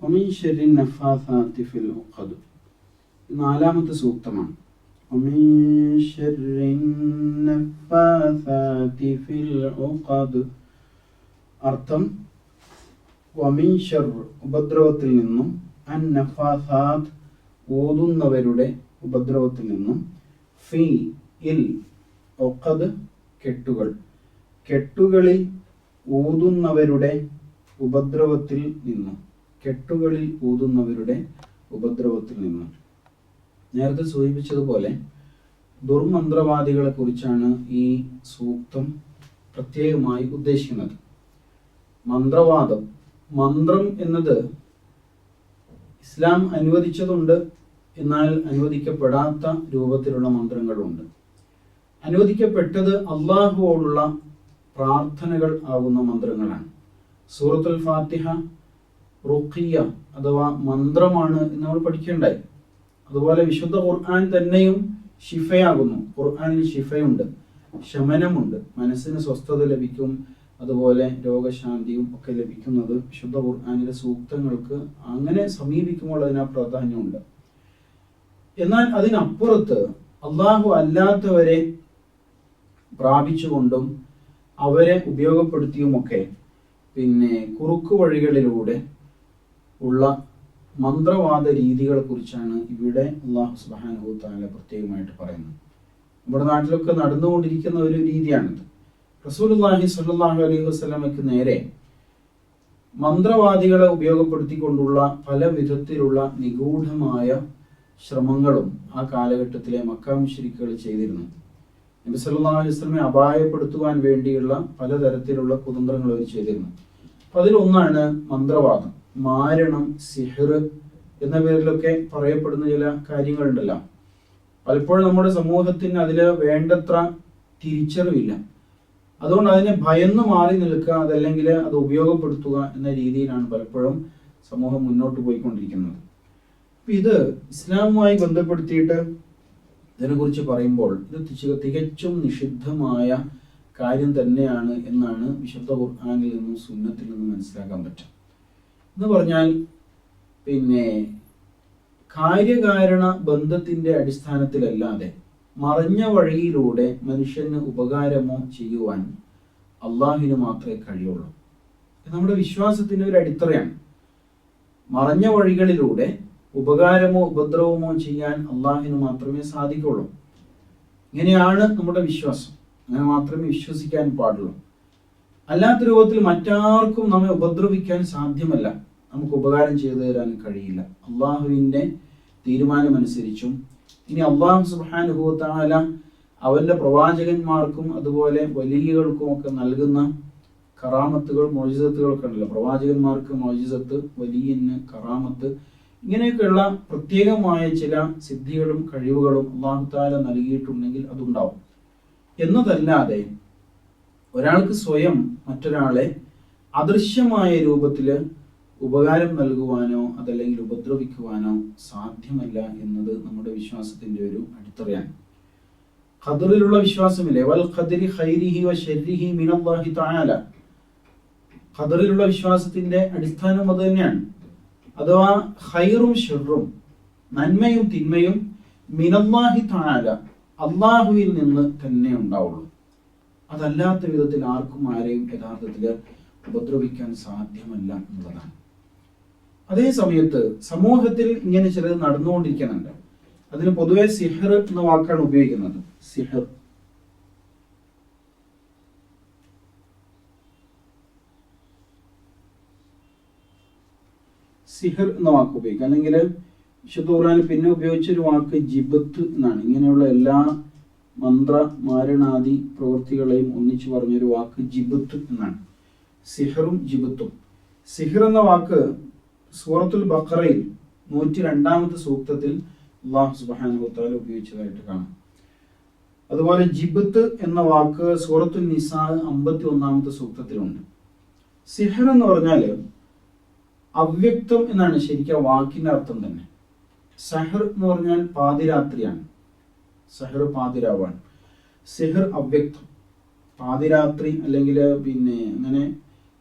വമിൻ ശർരി നഫാസാത്തി ഫിൽ ഉഖദ് നാലാമത്തെ സൂക്തമാണ്. വമിൻ ശർരി നഫാസാത്തി ഫിൽ ഉഖദ്. അർത്ഥം വമിൻ ശർർ ഉപദ്രവത്തിൽ നിന്നും, അൻ നഫാസാത്ത് ഓതുന്നവരുടെ ഉപദ്രവത്തിൽ നിന്നും, ഫി ഇൽ ഉഖദ് കെട്ടുകൾ, കെട്ടുകളിൽ ഊതുന്നവരുടെ ഉപദ്രവത്തിൽ നിന്നും, കെട്ടുകളിൽ ഊതുന്നവരുടെ ഉപദ്രവത്തിൽ നിന്നും. നേരത്തെ സൂചിപ്പിച്ചതുപോലെ ദുർമന്ത്രവാദികളെ കുറിച്ചാണ് ഈ സൂക്തം പ്രത്യേകമായി ഉദ്ദേശിക്കുന്നത്. മന്ത്രവാദം, മന്ത്രം എന്നത് ഇസ്ലാം അനുവദിച്ചതുണ്ട്, എന്നാൽ അനുവദിക്കപ്പെടാത്ത രൂപത്തിലുള്ള മന്ത്രങ്ങളുണ്ട്. അനുവദിക്കപ്പെട്ടത് അള്ളാഹുവോടുള്ള പ്രാർത്ഥനകൾ ആകുന്ന മന്ത്രങ്ങളാണ്. സൂറത്തുൽ ഫാത്തിഹ റുഖിയ അഥവാ മന്ത്രമാണ് എന്ന് നമ്മൾ പഠിക്കേണ്ടായി. അതുപോലെ വിശുദ്ധ ഖുർആൻ തന്നെയും ഷിഫയാകുന്നു. ഖുർആനിൽ ഷിഫയുണ്ട്, ശമനമുണ്ട്, മനസ്സിന് സ്വസ്ഥത ലഭിക്കും, അതുപോലെ രോഗശാന്തിയും ഒക്കെ ലഭിക്കുന്നത് വിശുദ്ധ ഖുർആനിലെ സൂക്തങ്ങൾക്ക് അങ്ങനെ സമീപിക്കുമ്പോൾ അതിന് പ്രാധാന്യമുണ്ട്. എന്നാൽ അതിനപ്പുറത്ത് അള്ളാഹു അല്ലാത്തവരെ പ്രാപിച്ചുകൊണ്ടും അവരെ ഉപയോഗപ്പെടുത്തിയുമൊക്കെ കുറുക്കു വഴികളിലൂടെ ഉള്ള മന്ത്രവാദ രീതികളെ കുറിച്ചാണ് ഇവിടെ അല്ലാഹു സുബ്ഹാനഹു വ തആല പ്രത്യേകമായിട്ട് പറയുന്നത്. നമ്മുടെ നാട്ടിലൊക്കെ നടന്നുകൊണ്ടിരിക്കുന്ന ഒരു രീതിയാണിത്. റസൂലുള്ളാഹി സ്വല്ലല്ലാഹു അലൈഹി വസല്ലമയ്ക്ക് നേരെ മന്ത്രവാദികളെ ഉപയോഗപ്പെടുത്തിക്കൊണ്ടുള്ള പല വിധത്തിലുള്ള നിഗൂഢമായ ശ്രമങ്ങളും ആ കാലഘട്ടത്തിലെ മക്ക മുശ്രിക്കുകൾ ചെയ്തിരുന്നു. നബി സല്ലല്ലാഹു അലൈഹി വസല്ലമയെ അപായപ്പെടുത്തുവാൻ വേണ്ടിയുള്ള പലതരത്തിലുള്ള കുതന്ത്രങ്ങൾ അവർ ചെയ്തിരുന്നു. അപ്പം അതിലൊന്നാണ് മന്ത്രവാദം, മാരണം, സിഹ്ർ എന്ന പേരിലൊക്കെ പറയപ്പെടുന്ന ചില കാര്യങ്ങളുണ്ടല്ലോ. പലപ്പോഴും നമ്മുടെ സമൂഹത്തിന് അതിൽ വേണ്ടത്ര തിരിച്ചറിവില്ല. അതുകൊണ്ട് അതിനെ ഭയന്ന് മാറി നിൽക്കുക, അതല്ലെങ്കിൽ അത് ഉപയോഗപ്പെടുത്തുക എന്ന രീതിയിലാണ് പലപ്പോഴും സമൂഹം മുന്നോട്ട് പോയിക്കൊണ്ടിരിക്കുന്നത്. ഇത് ഇസ്ലാമുമായി ബന്ധപ്പെടുത്തിയിട്ട് ഇതിനെക്കുറിച്ച് പറയുമ്പോൾ ഇത് തികച്ചും നിഷിദ്ധമായ കാര്യം തന്നെയാണ് എന്നാണ് വിശുദ്ധ ഖുർആനിൽ നിന്നും സുന്നത്തിൽ നിന്നും മനസ്സിലാക്കാൻ പറ്റും. എന്ന് പറഞ്ഞാൽ കാര്യകാരണ ബന്ധത്തിന്റെ അടിസ്ഥാനത്തിലല്ലാതെ മറഞ്ഞ വഴിയിലൂടെ മനുഷ്യന് ഉപകാരമോ ചെയ്യുവാൻ അള്ളാഹുവിന് മാത്രമേ കഴിയുള്ളൂ. നമ്മുടെ വിശ്വാസത്തിന്റെ ഒരു അടിത്തറയാണ്. മറഞ്ഞ വഴികളിലൂടെ ഉപകാരമോ ഉപദ്രവമോ ചെയ്യാൻ അള്ളാഹുവിന് മാത്രമേ സാധിക്കുള്ളൂ. ഇങ്ങനെയാണ് നമ്മുടെ വിശ്വാസം. അങ്ങനെ മാത്രമേ വിശ്വസിക്കാൻ പാടുള്ളൂ. അല്ലാത്ത രൂപത്തിൽ മറ്റാർക്കും നമ്മെ ഉപദ്രവിക്കാൻ സാധ്യമല്ല, നമുക്ക് ഉപകാരം ചെയ്തു തരാൻ കഴിയില്ല. അള്ളാഹുവിൻ്റെ തീരുമാനമനുസരിച്ചും ഇനി അള്ളാഹു സുബ്ഹാനഹു വ തആല അവന്റെ പ്രവാചകന്മാർക്കും അതുപോലെ വലിയകൾക്കും ഒക്കെ നൽകുന്ന കറാമത്തുകൾ, മോജിസത്തുകളൊക്കെ ഉണ്ടല്ലോ. പ്രവാചകന്മാർക്ക് മോജിസത്ത്, വലിയന് കറാമത്ത്, ഇങ്ങനെയൊക്കെയുള്ള പ്രത്യേകമായ ചില സിദ്ധികളും കഴിവുകളും അള്ളാഹു തആല നൽകിയിട്ടുണ്ടെങ്കിൽ അതുണ്ടാവും. എന്നതല്ലാതെ ഒരാൾക്ക് സ്വയം മറ്റൊരാളെ അദൃശ്യമായ രൂപത്തിൽ ഉപകാരം നൽകുവാനോ അതല്ലെങ്കിൽ ഉപദ്രവിക്കുവാനോ സാധ്യമല്ല എന്നത് നമ്മുടെ വിശ്വാസത്തിന്റെ ഒരു അടിത്തറയാണ്. ഖദറിലുള്ള വിശ്വാസമില്ലേ, വൽ ഖദരി ഖൈരിഹി വ ശർരിഹി മിനല്ലാഹി തആല. ഖദറിലുള്ള വിശ്വാസത്തിന്റെ അടിസ്ഥാനം അത് തന്നെയാണ്. അഥവാ ഖൈറും ഷർറും, നന്മയും തിന്മയും മിനല്ലാഹി തആല, അള്ളാഹുവിൽ നിന്ന് തന്നെ ഉണ്ടാവുള്ളൂ. അതല്ലാത്ത വിധത്തിൽ ആർക്കും ആരെയും യഥാർത്ഥത്തിൽ ഉപദ്രവിക്കാൻ സാധ്യമല്ല എന്നുള്ളതാണ്. അതേ സമയത്ത് സമൂഹത്തിൽ ഇങ്ങനെ ചിലത് നടന്നുകൊണ്ടിരിക്കുന്നുണ്ട്. അതിന് പൊതുവെ സിഹർ എന്ന വാക്കാണ് ഉപയോഗിക്കുന്നത്. സിഹർ എന്ന വാക്ക് ഉപയോഗിക്കുക. അല്ലെങ്കിൽ വിശുദ്ധ ഖുർആനിൽ പിന്നെ ഉപയോഗിച്ചൊരു വാക്ക് ജിബത്ത് എന്നാണ്. ഇങ്ങനെയുള്ള എല്ലാ മന്ത്ര മാരണാദി പ്രവൃത്തികളെയും ഒന്നിച്ചു പറഞ്ഞൊരു വാക്ക് ജിബത്ത് എന്നാണ്. സിഹറും ജിബത്തും. സിഹിർ എന്ന വാക്ക് സൂറത്തുൽ ബഖറയിൽ 102-ാമത്തെ സൂക്തത്തിൽ അല്ലാഹു സുബ്ഹാനഹു വ തആല ഉപയോഗിച്ചതായിട്ട് കാണാം. അതുപോലെ ജിബ്ത്ത് എന്ന വാക്ക് സൂറത്തുൽ നിസാ 51-ാമത്തെ സൂക്തത്തിലുണ്ട്. സിഹിർ എന്ന് പറഞ്ഞാൽ അവ്യക്തം എന്നാണ് ശരിക്കും വാക്കിന്റെ അർത്ഥം തന്നെ. സഹർ എന്ന് പറഞ്ഞാൽ പാതിരാത്രിയാണ്. സഹർ പാതിരാവാണ്. സിഹിർ അവ്യക്തം, പാതിരാത്രി അല്ലെങ്കിൽ അങ്ങനെ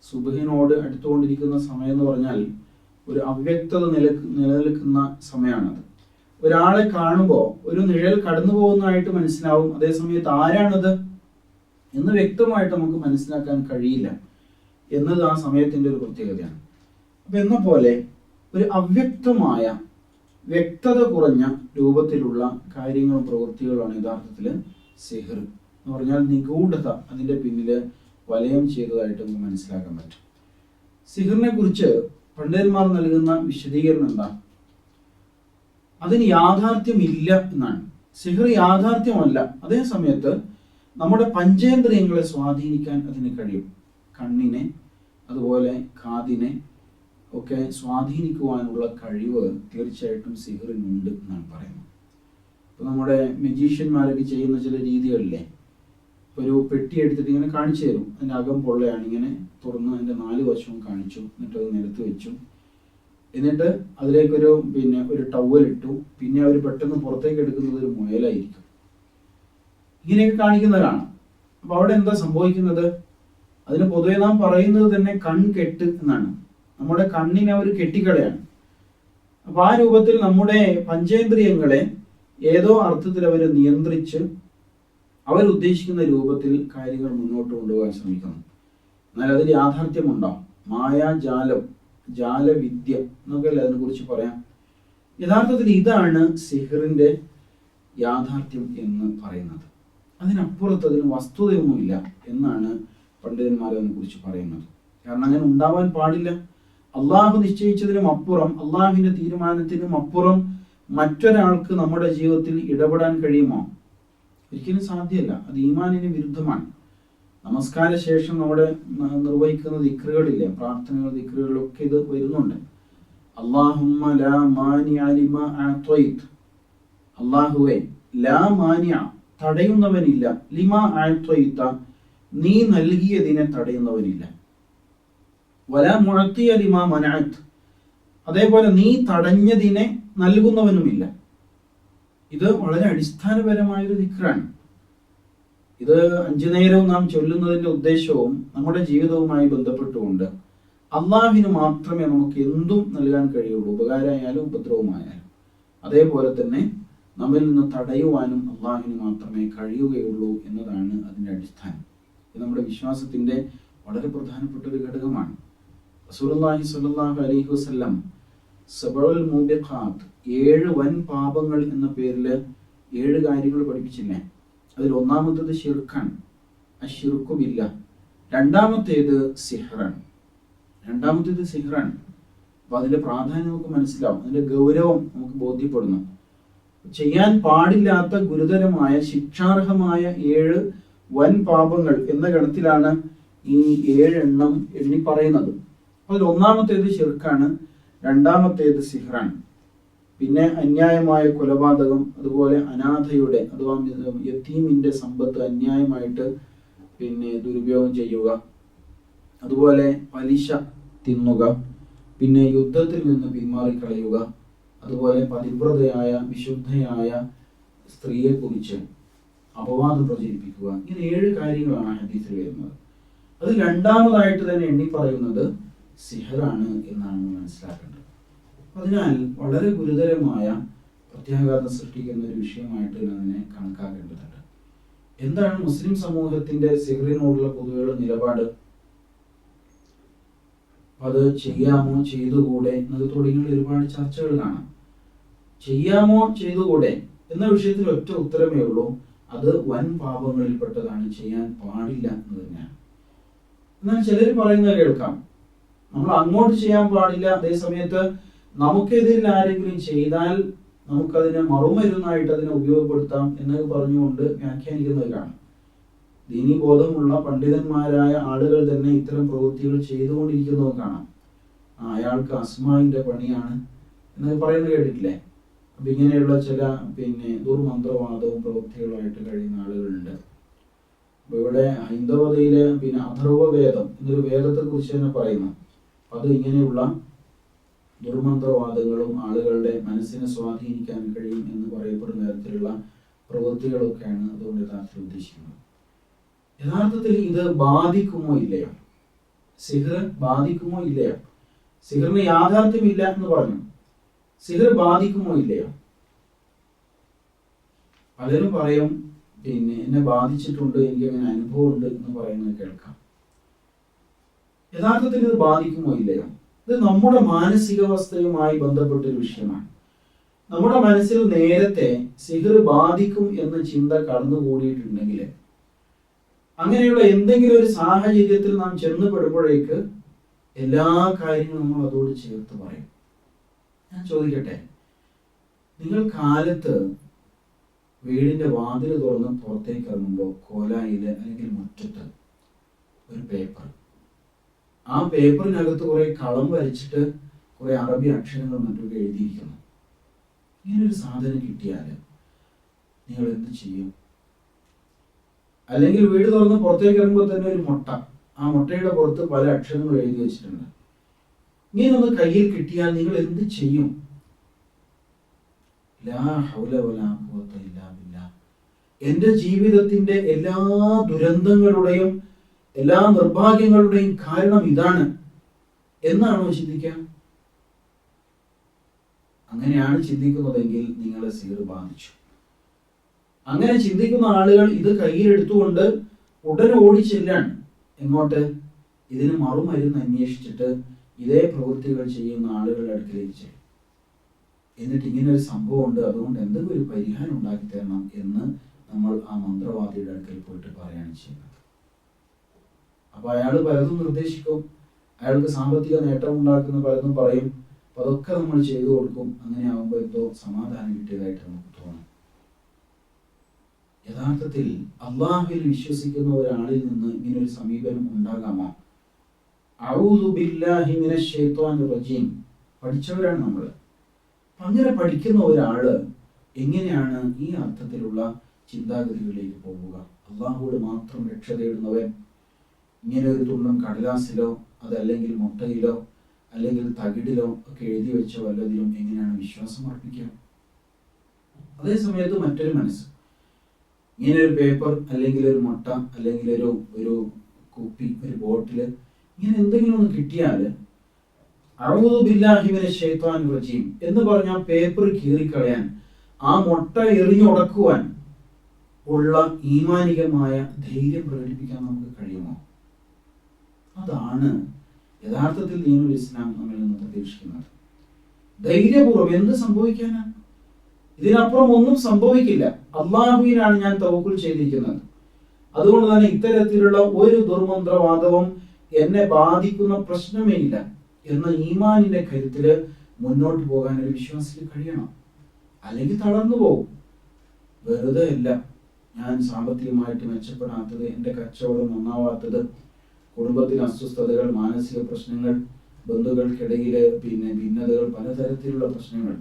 സുബഹിനോട് അടുത്തുകൊണ്ടിരിക്കുന്ന സമയം എന്ന് പറഞ്ഞാൽ ഒരു അവ്യക്തത നിലനിൽക്കുന്ന സമയമാണത്. ഒരാളെ കാണുമ്പോൾ ഒരു നിഴൽ കടന്നു പോകുന്നതായിട്ട് മനസ്സിലാവും, അതേസമയത്ത് ആരാണത് എന്ന് വ്യക്തമായിട്ട് നമുക്ക് മനസ്സിലാക്കാൻ കഴിയില്ല എന്നത് ആ സമയത്തിന്റെ ഒരു പ്രത്യേകതയാണ്. അപ്പൊ എന്ന പോലെ ഒരു അവ്യക്തമായ വ്യക്തത കുറഞ്ഞ രൂപത്തിലുള്ള കാര്യങ്ങളും പ്രവൃത്തികളുമാണ് യഥാർത്ഥത്തിൽ സിഹിർ എന്ന് പറഞ്ഞാൽ. നിഗൂഢത അതിന്റെ പിന്നില് വലയം ചെയ്തതായിട്ട് നമുക്ക് മനസ്സിലാക്കാൻ പറ്റും. സിഹിറിനെ കുറിച്ച് പണ്ഡിതന്മാർ നൽകുന്ന വിശദീകരണം എന്താ? അതിന് യാഥാർത്ഥ്യമില്ല എന്നാണ്. സിഹിർ യാഥാർത്ഥ്യമല്ല, അതേ സമയത്ത് നമ്മുടെ പഞ്ചേന്ദ്രിയങ്ങളെ സ്വാധീനിക്കാൻ അതിന് കഴിയും. കണ്ണിനെ അതുപോലെ കാതിനെ ഒക്കെ സ്വാധീനിക്കുവാനുള്ള കഴിവ് തീർച്ചയായിട്ടും സിഹിറിനുണ്ട് എന്നാണ് പറയുന്നത്. ഇപ്പൊ നമ്മുടെ മജീഷ്യന്മാരൊക്കെ ചെയ്യുന്ന ചില രീതികളില്ലേ, ഒരു പെട്ടി എടുത്തിട്ട് ഇങ്ങനെ കാണിച്ചു തരും, അതിൻ്റെ അകം പൊള്ളയാണ്, ഇങ്ങനെ തുറന്ന് അതിൻ്റെ 4 വശവും കാണിച്ചു, എന്നിട്ട് അത് നിരത്ത് വെച്ചു, എന്നിട്ട് അതിലേക്കൊരു ഒരു ടവൽ ഇട്ടു, പിന്നെ അവർ പെട്ടെന്ന് പുറത്തേക്ക് എടുക്കുന്നത് ഒരു മുയലായിരിക്കും. ഇങ്ങനെയൊക്കെ കാണിക്കുന്നതാണ്. അപ്പൊ അവിടെ എന്താ സംഭവിക്കുന്നത്? അതിന് പൊതുവെ നാം പറയുന്നത് തന്നെ കൺകെട്ട് എന്നാണ്. നമ്മുടെ കണ്ണിനെ അവർ കെട്ടിക്കളയാണ്. അപ്പൊ ആ രൂപത്തിൽ നമ്മുടെ പഞ്ചേന്ദ്രിയങ്ങളെ ഏതോ അർത്ഥത്തിൽ അവർ നിയന്ത്രിച്ച് അവരുദ്ദേശിക്കുന്ന രൂപത്തിൽ കാര്യങ്ങൾ മുന്നോട്ട് കൊണ്ടുപോകാൻ ശ്രമിക്കുന്നു. എന്നാൽ അതിൽ യാഥാർത്ഥ്യമുണ്ടാവും. മായാജാലം, ജാലവിദ്യ എന്നൊക്കെ അല്ലേ അതിനെക്കുറിച്ച് പറയാം. യഥാർത്ഥത്തിൽ ഇതാണ് സിഹിറിന്റെ യാഥാർത്ഥ്യം എന്ന് പറയുന്നത്. അതിനപ്പുറത്ത് അതിന് വസ്തുതയൊന്നുമില്ല എന്നാണ് പണ്ഡിതന്മാർ അതിനെക്കുറിച്ച് പറയുന്നത്. കാരണം അങ്ങനെ ഉണ്ടാവാൻ പാടില്ല. അള്ളാഹു നിശ്ചയിച്ചതിനും അപ്പുറം, അള്ളാഹുവിന്റെ തീരുമാനത്തിനും അപ്പുറം മറ്റൊരാൾക്ക് നമ്മുടെ ജീവിതത്തിൽ ഇടപെടാൻ കഴിയുമോ? ഒരിക്കലും സാധ്യമല്ല. അത് ഈമാനിന് വിരുദ്ധമാണ്. നമസ്കാര ശേഷം നമ്മുടെ നിർവഹിക്കുന്ന ദിക്റുകളില്ലേ, പ്രാർത്ഥനകൾ, ദിക്റുകളിലൊക്കെ ഇത് വരുന്നുണ്ട്. അല്ലാഹുമ്മ ലാ മാനിഅ ലിമാ അഅതൈത്, അല്ലാഹുവേ ലാ മാനിഅ തടയുന്നവനില്ല, ലിമാ അഅതൈത നീ നൽകിയതിനെ തടയുന്നവനില്ല, വലാ മുഅതിയ ലിമാ മനഅത് അതേപോലെ നീ തടഞ്ഞതിനെ നൽകുന്നവനുമില്ല. ഇത് വളരെ അടിസ്ഥാനപരമായ ഒരു ദിക്റാണ്. ഇത് 5 നേരവും നാം ചൊല്ലുന്നതിന്റെ ഉദ്ദേശവും നമ്മുടെ ജീവിതവുമായി ബന്ധപ്പെട്ടുകൊണ്ട് അള്ളാഹുവിന് മാത്രമേ നമുക്ക് എന്തും നൽകാൻ കഴിയുള്ളൂ, ഉപകാരമായാലും ഉപദ്രവമായാലും. അതേപോലെ തന്നെ നമ്മിൽ നിന്ന് തടയുവാനും അള്ളാഹുവിന് മാത്രമേ കഴിയുകയുള്ളൂ എന്നതാണ് അതിന്റെ അടിസ്ഥാനം. ഇത് നമ്മുടെ വിശ്വാസത്തിന്റെ വളരെ പ്രധാനപ്പെട്ട ഒരു ഘടകമാണ്. റസൂലുള്ളാഹി സ്വല്ലല്ലാഹു അലൈഹി വസല്ലം സബഉൽ മൂബിഖാത്ത് 7 വൻ പാപങ്ങൾ എന്ന പേരിൽ 7 കാര്യങ്ങൾ പഠിപ്പിച്ചില്ലേ? അതിൽ ഒന്നാമത്തേത് ശിർക്കാണ്, അശ്ശിർക്കു ബില്ലാഹ്. രണ്ടാമത്തേത് സിഹ്റാണ്. അപ്പൊ അതിന്റെ പ്രാധാന്യം നമുക്ക് മനസ്സിലാവും, അതിന്റെ ഗൗരവം നമുക്ക് ബോധ്യപ്പെടുന്നു. ചെയ്യാൻ പാടില്ലാത്ത ഗുരുതരമായ ശിക്ഷാർഹമായ 7 വൻ പാപങ്ങൾ എന്ന ഗണത്തിലാണ് ഈ 7 എണ്ണം എണ്ണി പറയുന്നത്. അതിൽ ഒന്നാമത്തേത് ശിർക്കാണ്, രണ്ടാമത്തേത് സിഹ്റാണ്. പിന്നെ അന്യായമായ കൊലപാതകം, അതുപോലെ അനാഥയുടെ അഥവാ യതീമിന്റെ സമ്പത്ത് അന്യായമായിട്ട് ദുരുപയോഗം ചെയ്യുക, അതുപോലെ പലിശ തിന്നുക, പിന്നെ യുദ്ധത്തിൽ നിന്ന് പിന്മാറിക്കളയുക, അതുപോലെ പതിവ്രതയായ വിശുദ്ധയായ സ്ത്രീയെ കുറിച്ച് അപവാദം പ്രചരിപ്പിക്കുക. ഇങ്ങനെ 7 കാര്യങ്ങളാണ് ഹദീസിൽ വരുന്നത്. അത് രണ്ടാമതായിട്ട് തന്നെ എണ്ണി പറയുന്നത് സിഹറാണ് എന്നാണ് മനസ്സിലാക്കേണ്ടത്. അതിനാൽ വളരെ ഗുരുതരമായ പ്രത്യാഘാതം സൃഷ്ടിക്കുന്ന ഒരു വിഷയമായിട്ട് അതിനെ കണക്കാക്കേണ്ടതുണ്ട്. എന്താണ് മുസ്ലിം സമൂഹത്തിന്റെ സിഹറിനോടുള്ള പൊതുവെയുള്ള നിലപാട്? അത് ചെയ്യാമോ, ചെയ്തുകൂടെ എന്നത് തുടങ്ങിയുള്ള ഒരുപാട് ചർച്ചകൾ കാണാം. ചെയ്യാമോ, ചെയ്തുകൂടെ എന്ന വിഷയത്തിൽ ഒറ്റ ഉത്തരമേ ഉള്ളൂ, അത് വൻ പാപങ്ങളിൽപ്പെട്ടതാണ്, ചെയ്യാൻ പാടില്ല എന്ന് തന്നെയാണ്. എന്നാൽ ചിലർ പറയുന്നത് കേൾക്കാം, നമ്മൾ അങ്ങോട്ട് ചെയ്യാൻ പാടില്ല, അതേസമയത്ത് നമുക്കെതിരിൽ ആരെങ്കിലും ചെയ്താൽ നമുക്കതിനെ മറുമരുന്നായിട്ട് അതിനെ ഉപയോഗപ്പെടുത്താം എന്നൊക്കെ പറഞ്ഞുകൊണ്ട് വ്യാഖ്യാനിക്കുന്നത് കാണാം. ദീനീ ബോധമുള്ള പണ്ഡിതന്മാരായ ആളുകൾ തന്നെ ഇത്തരം പ്രവൃത്തികൾ ചെയ്തുകൊണ്ടിരിക്കുന്നത് കാണാം. അയാൾക്ക് അസ്മാവിന്റെ പണിയാണ് എന്നൊക്കെ പറയുന്നത് കേട്ടിട്ടില്ലേ? അപ്പൊ ഇങ്ങനെയുള്ള ചില ദുർമന്ത്രവാദവും പ്രവൃത്തികളുമായിട്ട് കഴിയുന്ന ആളുകളുണ്ട്. അപ്പൊ ഇവിടെ ഹൈന്ദവതയിലെ അഥർവ വേദം എന്നൊരു വേദത്തെ കുറിച്ച് തന്നെ പറയുന്നു. അത് ഇങ്ങനെയുള്ള ദുർമന്ത്രവാദങ്ങളും ആളുകളുടെ മനസ്സിനെ സ്വാധീനിക്കാൻ കഴിയും എന്ന് പറയപ്പെടുന്ന തരത്തിലുള്ള പ്രവൃത്തികളൊക്കെയാണ് അതുകൊണ്ട് യഥാർത്ഥത്തിൽ ഉദ്ദേശിക്കുന്നത്. യഥാർത്ഥത്തിൽ ഇത് ബാധിക്കുമോ ഇല്ലയോ? സിഹർ ബാധിക്കുമോ ഇല്ലയോ? സിഹറിന് യാഥാർത്ഥ്യമില്ല എന്ന് പറഞ്ഞു. സിഹർ ബാധിക്കുമോ ഇല്ലയോ? പലരും പറയും എന്നെ ബാധിച്ചിട്ടുണ്ട്, എനിക്ക് അങ്ങനെ അനുഭവം ഉണ്ട് എന്ന് പറയുന്നത് കേൾക്കാം. യഥാർത്ഥത്തിൽ ഇത് ബാധിക്കുമോ ഇല്ലയോ? ഇത് നമ്മുടെ മാനസികാവസ്ഥയുമായി ബന്ധപ്പെട്ടൊരു വിഷയമാണ്. നമ്മുടെ മനസ്സിൽ നേരത്തെ സിഹർ ബാധിക്കും എന്ന ചിന്ത കടന്നുകൂടിയിട്ടുണ്ടെങ്കിൽ അങ്ങനെയുള്ള എന്തെങ്കിലും ഒരു സാഹചര്യത്തിൽ നാം ചെന്നപ്പെടുമ്പോഴേക്ക് എല്ലാ കാര്യങ്ങളും നമ്മൾ അതോട് ചേർത്ത് പറയും. ഞാൻ ചോദിക്കട്ടെ, നിങ്ങൾ കാലത്ത് വീടിന്റെ വാതിൽ തുറന്ന് പുറത്തേക്ക് ഇറങ്ങുമ്പോൾ കോലായിൽ അല്ലെങ്കിൽ മുറ്റത്ത് ഒരു പേപ്പർ, ആ പേപ്പറിനകത്ത് കുറെ കളം വരച്ചിട്ട് കുറെ അറബി അക്ഷരങ്ങൾ മറ്റൊക്കെ എഴുതിയിരിക്കുന്നു. ഇങ്ങനൊരു സാധനം കിട്ടിയാൽ നിങ്ങൾ എന്ത് ചെയ്യും? അല്ലെങ്കിൽ വീട് തുറന്ന് പുറത്തേക്ക് ഇറങ്ങുമ്പോൾ തന്നെ ഒരു മുട്ട, ആ മുട്ടയുടെ പുറത്ത് പല അക്ഷരങ്ങൾ എഴുതി വെച്ചിട്ടുണ്ട്. ഇങ്ങനെ ഒന്ന് കയ്യിൽ കിട്ടിയാൽ നിങ്ങൾ എന്ത് ചെയ്യും? ലാ ഹൗല വലാ ഖുവത ഇല്ലാ ബില്ലാഹ്. എന്റെ ജീവിതത്തിന്റെ എല്ലാ ദുരന്തങ്ങളുടെയും എല്ലാ നിർഭാഗ്യങ്ങളുടെയും കാരണം ഇതാണ് എന്നാണോ ചിന്തിക്കുക? അങ്ങനെയാണ് ചിന്തിക്കുന്നതെങ്കിൽ നിങ്ങളെ സിഹർ ബാധിച്ചു. അങ്ങനെ ചിന്തിക്കുന്ന ആളുകൾ ഇത് കയ്യിലെടുത്തുകൊണ്ട് ഉടനെ ഓടിച്ചെല്ലാണ്. എങ്ങോട്ട്? ഇതിന് മറുമരുന്ന് അന്വേഷിച്ചിട്ട് ഇതേ പ്രവൃത്തികൾ ചെയ്യുന്ന ആളുകളുടെ അടുക്കിലേക്ക് ചെല്ലും. എന്നിട്ട് ഇങ്ങനെ ഒരു സംഭവം ഉണ്ട്, അതുകൊണ്ട് എന്തെങ്കിലും ഒരു പരിഹാരം ഉണ്ടാക്കി തരണം എന്ന് നമ്മൾ ആ മന്ത്രവാദിയുടെ അടുക്കൽ പോയിട്ട് പറയുകയാണ് ചെയ്യുന്നത്. അപ്പൊ അയാൾ പലതും നിർദ്ദേശിക്കും, അയാൾക്ക് സാമ്പത്തിക നേട്ടം ഉണ്ടാക്കുന്ന പലതും പറയും. അപ്പൊ അതൊക്കെ നമ്മൾ ചെയ്തു കൊടുക്കും. അങ്ങനെ ആകുമ്പോൾ എന്തോ സമാധാനം കിട്ടിയതായിട്ട് നമുക്ക് തോന്നും. യഥാർത്ഥത്തിൽ അള്ളാഹുവിൽ വിശ്വസിക്കുന്ന ഒരാളിൽ നിന്ന് ഇങ്ങനെ ഒരു സമീപനം ഉണ്ടാകാമോ? അഊദു ബില്ലാഹി മിനശ് ശൈത്വാനിർ റജീം പഠിച്ചവരാണ് നമ്മൾ. അങ്ങനെ പഠിക്കുന്ന ഒരാള് എങ്ങനെയാണ് ഈ അർത്ഥത്തിലുള്ള ചിന്താഗതികളിലേക്ക് പോവുക? അള്ളാഹുവോട് മാത്രം രക്ഷ തേടുന്നവൻ ഇങ്ങനെ ഒരു തുണ്ടം കടലാസിലോ അതല്ലെങ്കിൽ മുട്ടയിലോ അല്ലെങ്കിൽ തകിടിലോ ഒക്കെ എഴുതി വെച്ച വല്ലതിലും എങ്ങനെയാണ് വിശ്വാസം അർപ്പിക്കുക? അതേ സമയത്ത് മറ്റൊരു മനസ്സ് ഇങ്ങനെ ഒരു പേപ്പർ അല്ലെങ്കിൽ ഒരു മുട്ട അല്ലെങ്കിൽ ഒരു കുപ്പി, ഒരു ബോട്ടില്, ഇങ്ങനെ എന്തെങ്കിലും ഒന്ന് കിട്ടിയാൽ അഊദു ബില്ലാഹി മിനശ് ശൈത്വാനിർ റജീം എന്ന് പറഞ്ഞാൽ പേപ്പർ കീറിക്കളയാൻ, ആ മുട്ട എറിഞ്ഞുടക്കുവാൻ ഉള്ള ഈമാനികമായ ധൈര്യം പ്രകടിപ്പിക്കാൻ നമുക്ക് കഴിയുമോ? അതാണ് യഥാർത്ഥത്തിൽ ദീനുൽ ഇസ്ലാം നമ്മിൽ നിന്ന് പ്രതീക്ഷിക്കുന്നത്. ധൈര്യപൂർവ്വം എന്ത് സംഭവിക്കാനാണ്? ഇതിനപ്പുറം ഒന്നും സംഭവിക്കില്ല. അള്ളാഹുവിനാണ് ഞാൻ തവക്കുൽ ചെയ്തിരിക്കുന്നത്. അതുകൊണ്ട് തന്നെ ഇത്തരത്തിലുള്ള ഒരു ദുർമന്ത്രവാദവും എന്നെ ബാധിക്കുന്ന പ്രശ്നമേ ഇല്ല എന്ന ഈമാനിന്റെ കരുത്തില് മുന്നോട്ട് പോകാൻ ഒരു വിശ്വാസത്തിൽ കഴിയണം. അല്ലെങ്കിൽ തളർന്നു പോകും. വെറുതെ അല്ല ഞാൻ സാമ്പത്തികമായിട്ട് മെച്ചപ്പെടാത്തത്, എൻ്റെ കച്ചവടം നന്നാവാത്തത്, കുടുംബത്തിൽ അസ്വസ്ഥതകൾ, മാനസിക പ്രശ്നങ്ങൾ, ബന്ധുക്കൾക്കിടയില് ഭിന്നതകൾ, പലതരത്തിലുള്ള പ്രശ്നങ്ങൾ.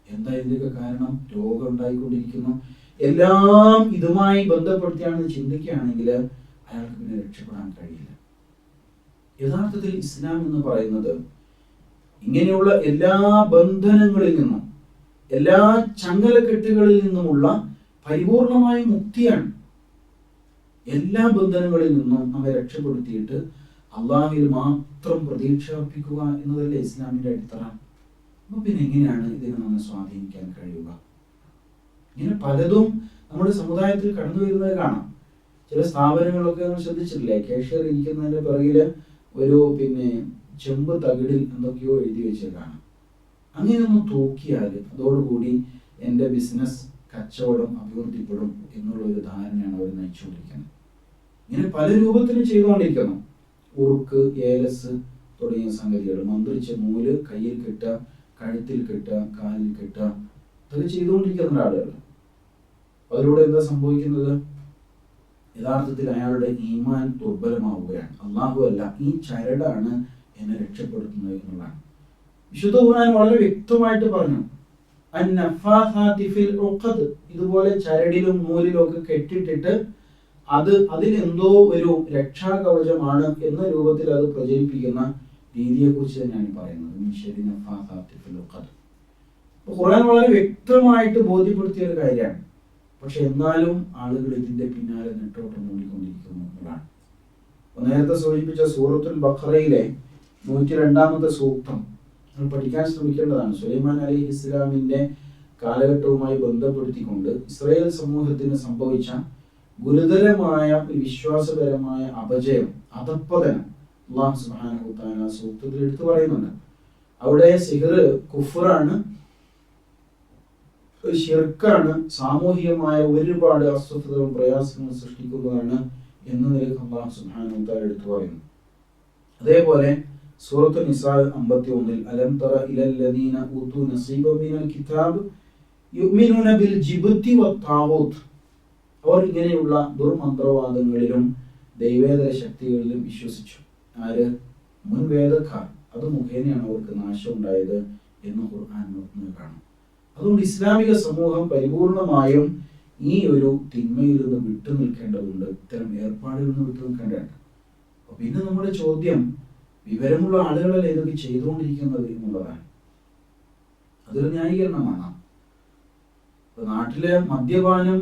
എന്താ ഇതിനൊക്കെ കാരണം? രോഗം ഉണ്ടായിക്കൊണ്ടിരിക്കുന്നു. എല്ലാം ഇതുമായി ബന്ധപ്പെടുത്തിയാണെന്ന് ചിന്തിക്കുകയാണെങ്കിൽ അയാൾക്ക് പിന്നെ രക്ഷപ്പെടാൻ കഴിയില്ല. യഥാർത്ഥത്തിൽ ഇസ്ലാം എന്ന് പറയുന്നത് ഇങ്ങനെയുള്ള എല്ലാ ബന്ധനങ്ങളിൽ നിന്നും എല്ലാ ചങ്ങലക്കെട്ടുകളിൽ നിന്നുമുള്ള പരിപൂർണമായ മുക്തിയാണ്. എല്ലാ ബന്ധനങ്ങളിൽ നിന്നും നമ്മെ രക്ഷപ്പെടുത്തിയിട്ട് അള്ളാഹുവിൽ മാത്രം പ്രതീക്ഷ അർപ്പിക്കുക എന്നതല്ലേ ഇസ്ലാമിന്റെ അടിത്തറ. അപ്പൊ പിന്നെ എങ്ങനെയാണ് ഇതിനെ നമ്മെ സ്വാധീനിക്കാൻ കഴിയുക? ഇങ്ങനെ പലതും നമ്മുടെ സമുദായത്തിൽ കടന്നു വരുന്നത് കാണാം. ചില സ്ഥാപനങ്ങളൊക്കെ നമ്മൾ ശ്രദ്ധിച്ചിട്ടില്ലേ, കാഷ്യർ ഇരിക്കുന്നതിന്റെ പിറകില് ഒരു ചെമ്പ് തകിടിൽ എന്തൊക്കെയോ എഴുതി വെച്ച് കാണാം. അങ്ങനെയൊന്ന് തൂക്കിയാൽ അതോടുകൂടി എൻ്റെ ബിസിനസ് കച്ചവടം അഭിവൃദ്ധിപ്പെടും എന്നുള്ള ഒരു ധാരണയാണ് അവർ നയിച്ചുകൊണ്ടിരിക്കുന്നത്. ഇങ്ങനെ പല രൂപത്തിലും ചെയ്തുകൊണ്ടിരിക്കുന്നു. ഉറുക്ക്, ഏലസ് തുടങ്ങിയ സംഗതികൾ, മന്ത്രിച്ച നൂല് കയ്യിൽ കെട്ടുക, കഴുത്തിൽ കെട്ടുക, കാലിൽ കെട്ടുക, ഇതൊക്കെ ചെയ്തുകൊണ്ടിരിക്കുന്ന ആളുകൾ. അതിലൂടെ എന്താ സംഭവിക്കുന്നത്? യഥാർത്ഥത്തിൽ അയാളുടെ ഈമാൻ ദുർബലമാവുകയാണ്. അള്ളാഹു അല്ല, ഈ ചരടാണ് എന്നെ രക്ഷപ്പെടുത്തുന്നത് എന്നുള്ളതാണ്. വിശുദ്ധ ഖുർആൻ വളരെ വ്യക്തമായിട്ട് പറഞ്ഞു, ഇതുപോലെ ചരടിലും നൂലിലും ഒക്കെ കെട്ടിട്ടിട്ട് അതിൽ എന്തോ ഒരു രക്ഷാകവചമാണ് എന്ന രൂപത്തിൽ അത് പ്രചരിപ്പിക്കുന്ന രീതിയെ കുറിച്ച് തന്നെയാണ് പറയുന്നത്. ഖുർആൻ വളരെ വ്യക്തമായിട്ട് ബോധ്യപ്പെടുത്തിയ ഒരു കാര്യമാണ്. പക്ഷെ എന്നാലും ആളുകൾ ഇതിന്റെ പിന്നാലെ നെട്ടോട്ടം ഓടിക്കൊണ്ടിരിക്കുന്നു എന്നതാണ്. നേരത്തെ സൂചിപ്പിച്ച സൂറത്തുൽ ബഖറയിലെ 102-ാമത്തെ സൂക്തം നമ്മൾ പഠിക്കാൻ ശ്രമിക്കേണ്ടതാണ്. സുലൈമാൻ അലൈഹി ഇസ്ലാമിന്റെ കാലഘട്ടവുമായി ബന്ധപ്പെടുത്തിക്കൊണ്ട് ഇസ്രായേൽ സമൂഹത്തിന് സംഭവിച്ച ഗുരുതരമായ വിശ്വാസപരമായ അപജയം, അധപ്പതനം അല്ലാഹു സുബ്ഹാനഹു വ തആല സൂക്തത്തിൽ എടുത്തു പറയുന്നുണ്ട്. അവിടെ സിഹ്ർ കുഫ്റാണ്, ശിർക്കാണ്, സാമൂഹികമായ ഒരുപാട് അസ്വസ്ഥതകളും പ്രയാസങ്ങളും സൃഷ്ടിക്കുന്നതാണ് എന്ന നിലയ്ക്ക് അല്ലാഹു സുബ്ഹാനഹു വ തആല എടുത്തു പറയുന്നു. അതേപോലെ സൂറത്ത് നിസാ 51-ൽ അലം തറ ഇലല്ലദീന ഊതു നസീബൻ മിനൽ കിതാബ് യുഅ്മിനൂന ബിൽ ജിബ്തി വത്താഗൂത്ത്, അവർ ഇങ്ങനെയുള്ള ദുർമന്ത്രവാദങ്ങളിലും ദൈവേതര ശക്തികളിലും വിശ്വസിച്ചു. ആര്? മുൻവേദക്കാർ. അത് മുഖേനയാണ് അവർക്ക് നാശം ഉണ്ടായത് എന്ന് ഖുർആൻ കാണും. അതുകൊണ്ട് ഇസ്ലാമിക സമൂഹം പരിപൂർണമായും ഈ ഒരു തിന്മയിൽ നിന്ന് വിട്ടു നിൽക്കേണ്ടതുണ്ട്, ഇത്തരം ഏർപ്പാടുകളിൽ നിന്ന് വിട്ടു നിൽക്കേണ്ടതുണ്ട്. പിന്നെ നമ്മുടെ ചോദ്യം, വിവരമുള്ള ആളുകളല്ലേ ഇതൊക്കെ ചെയ്തുകൊണ്ടിരിക്കുന്നത് എന്നുള്ളതാണ്. അതൊരു ന്യായീകരണമാണ്. നാട്ടിലെ മദ്യപാനം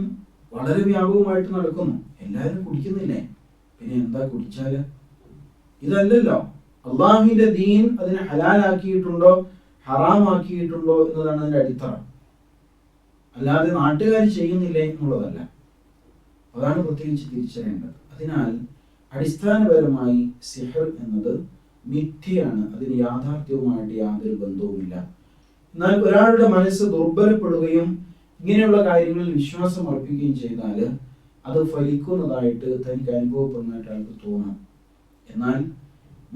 വളരെ വ്യാപകമായിട്ട് നടക്കുന്നു. എല്ലാവരും കുടിക്കുന്നില്ലേ? പിന്നെ എന്താ കുടിച്ചാല്? ഇതല്ലല്ലോ. അള്ളാഹുവിന്റെ ദീൻ അതിനെ ഹലാലാക്കിയിട്ടുണ്ടോ ഹറാമാക്കിയിട്ടുണ്ടോ എന്നതാണ് അതിന്റെ അടിത്തറ. അല്ലാതെ നാട്ടുകാർ ചെയ്യുന്നില്ലേ എന്നുള്ളതല്ല. അതാണ് പ്രത്യേകിച്ച് തിരിച്ചറിയേണ്ടത്. അതിനാൽ അടിസ്ഥാനപരമായി സിഹർ എന്നത് മിഥ്യയാണ്. അതിന് യാഥാർത്ഥ്യവുമായിട്ട് യാതൊരു ബന്ധവുമില്ല. എന്നാൽ ഒരാളുടെ മനസ്സ് ദുർബലപ്പെടുകയും ഇങ്ങനെയുള്ള കാര്യങ്ങളിൽ വിശ്വാസം അർപ്പിക്കുകയും ചെയ്താൽ അത് ഫലിക്കുന്നതായിട്ട് തനിക്ക് അനുഭവപ്പെടുന്നതായിട്ട് ആൾക്ക് തോന്നാം. എന്നാൽ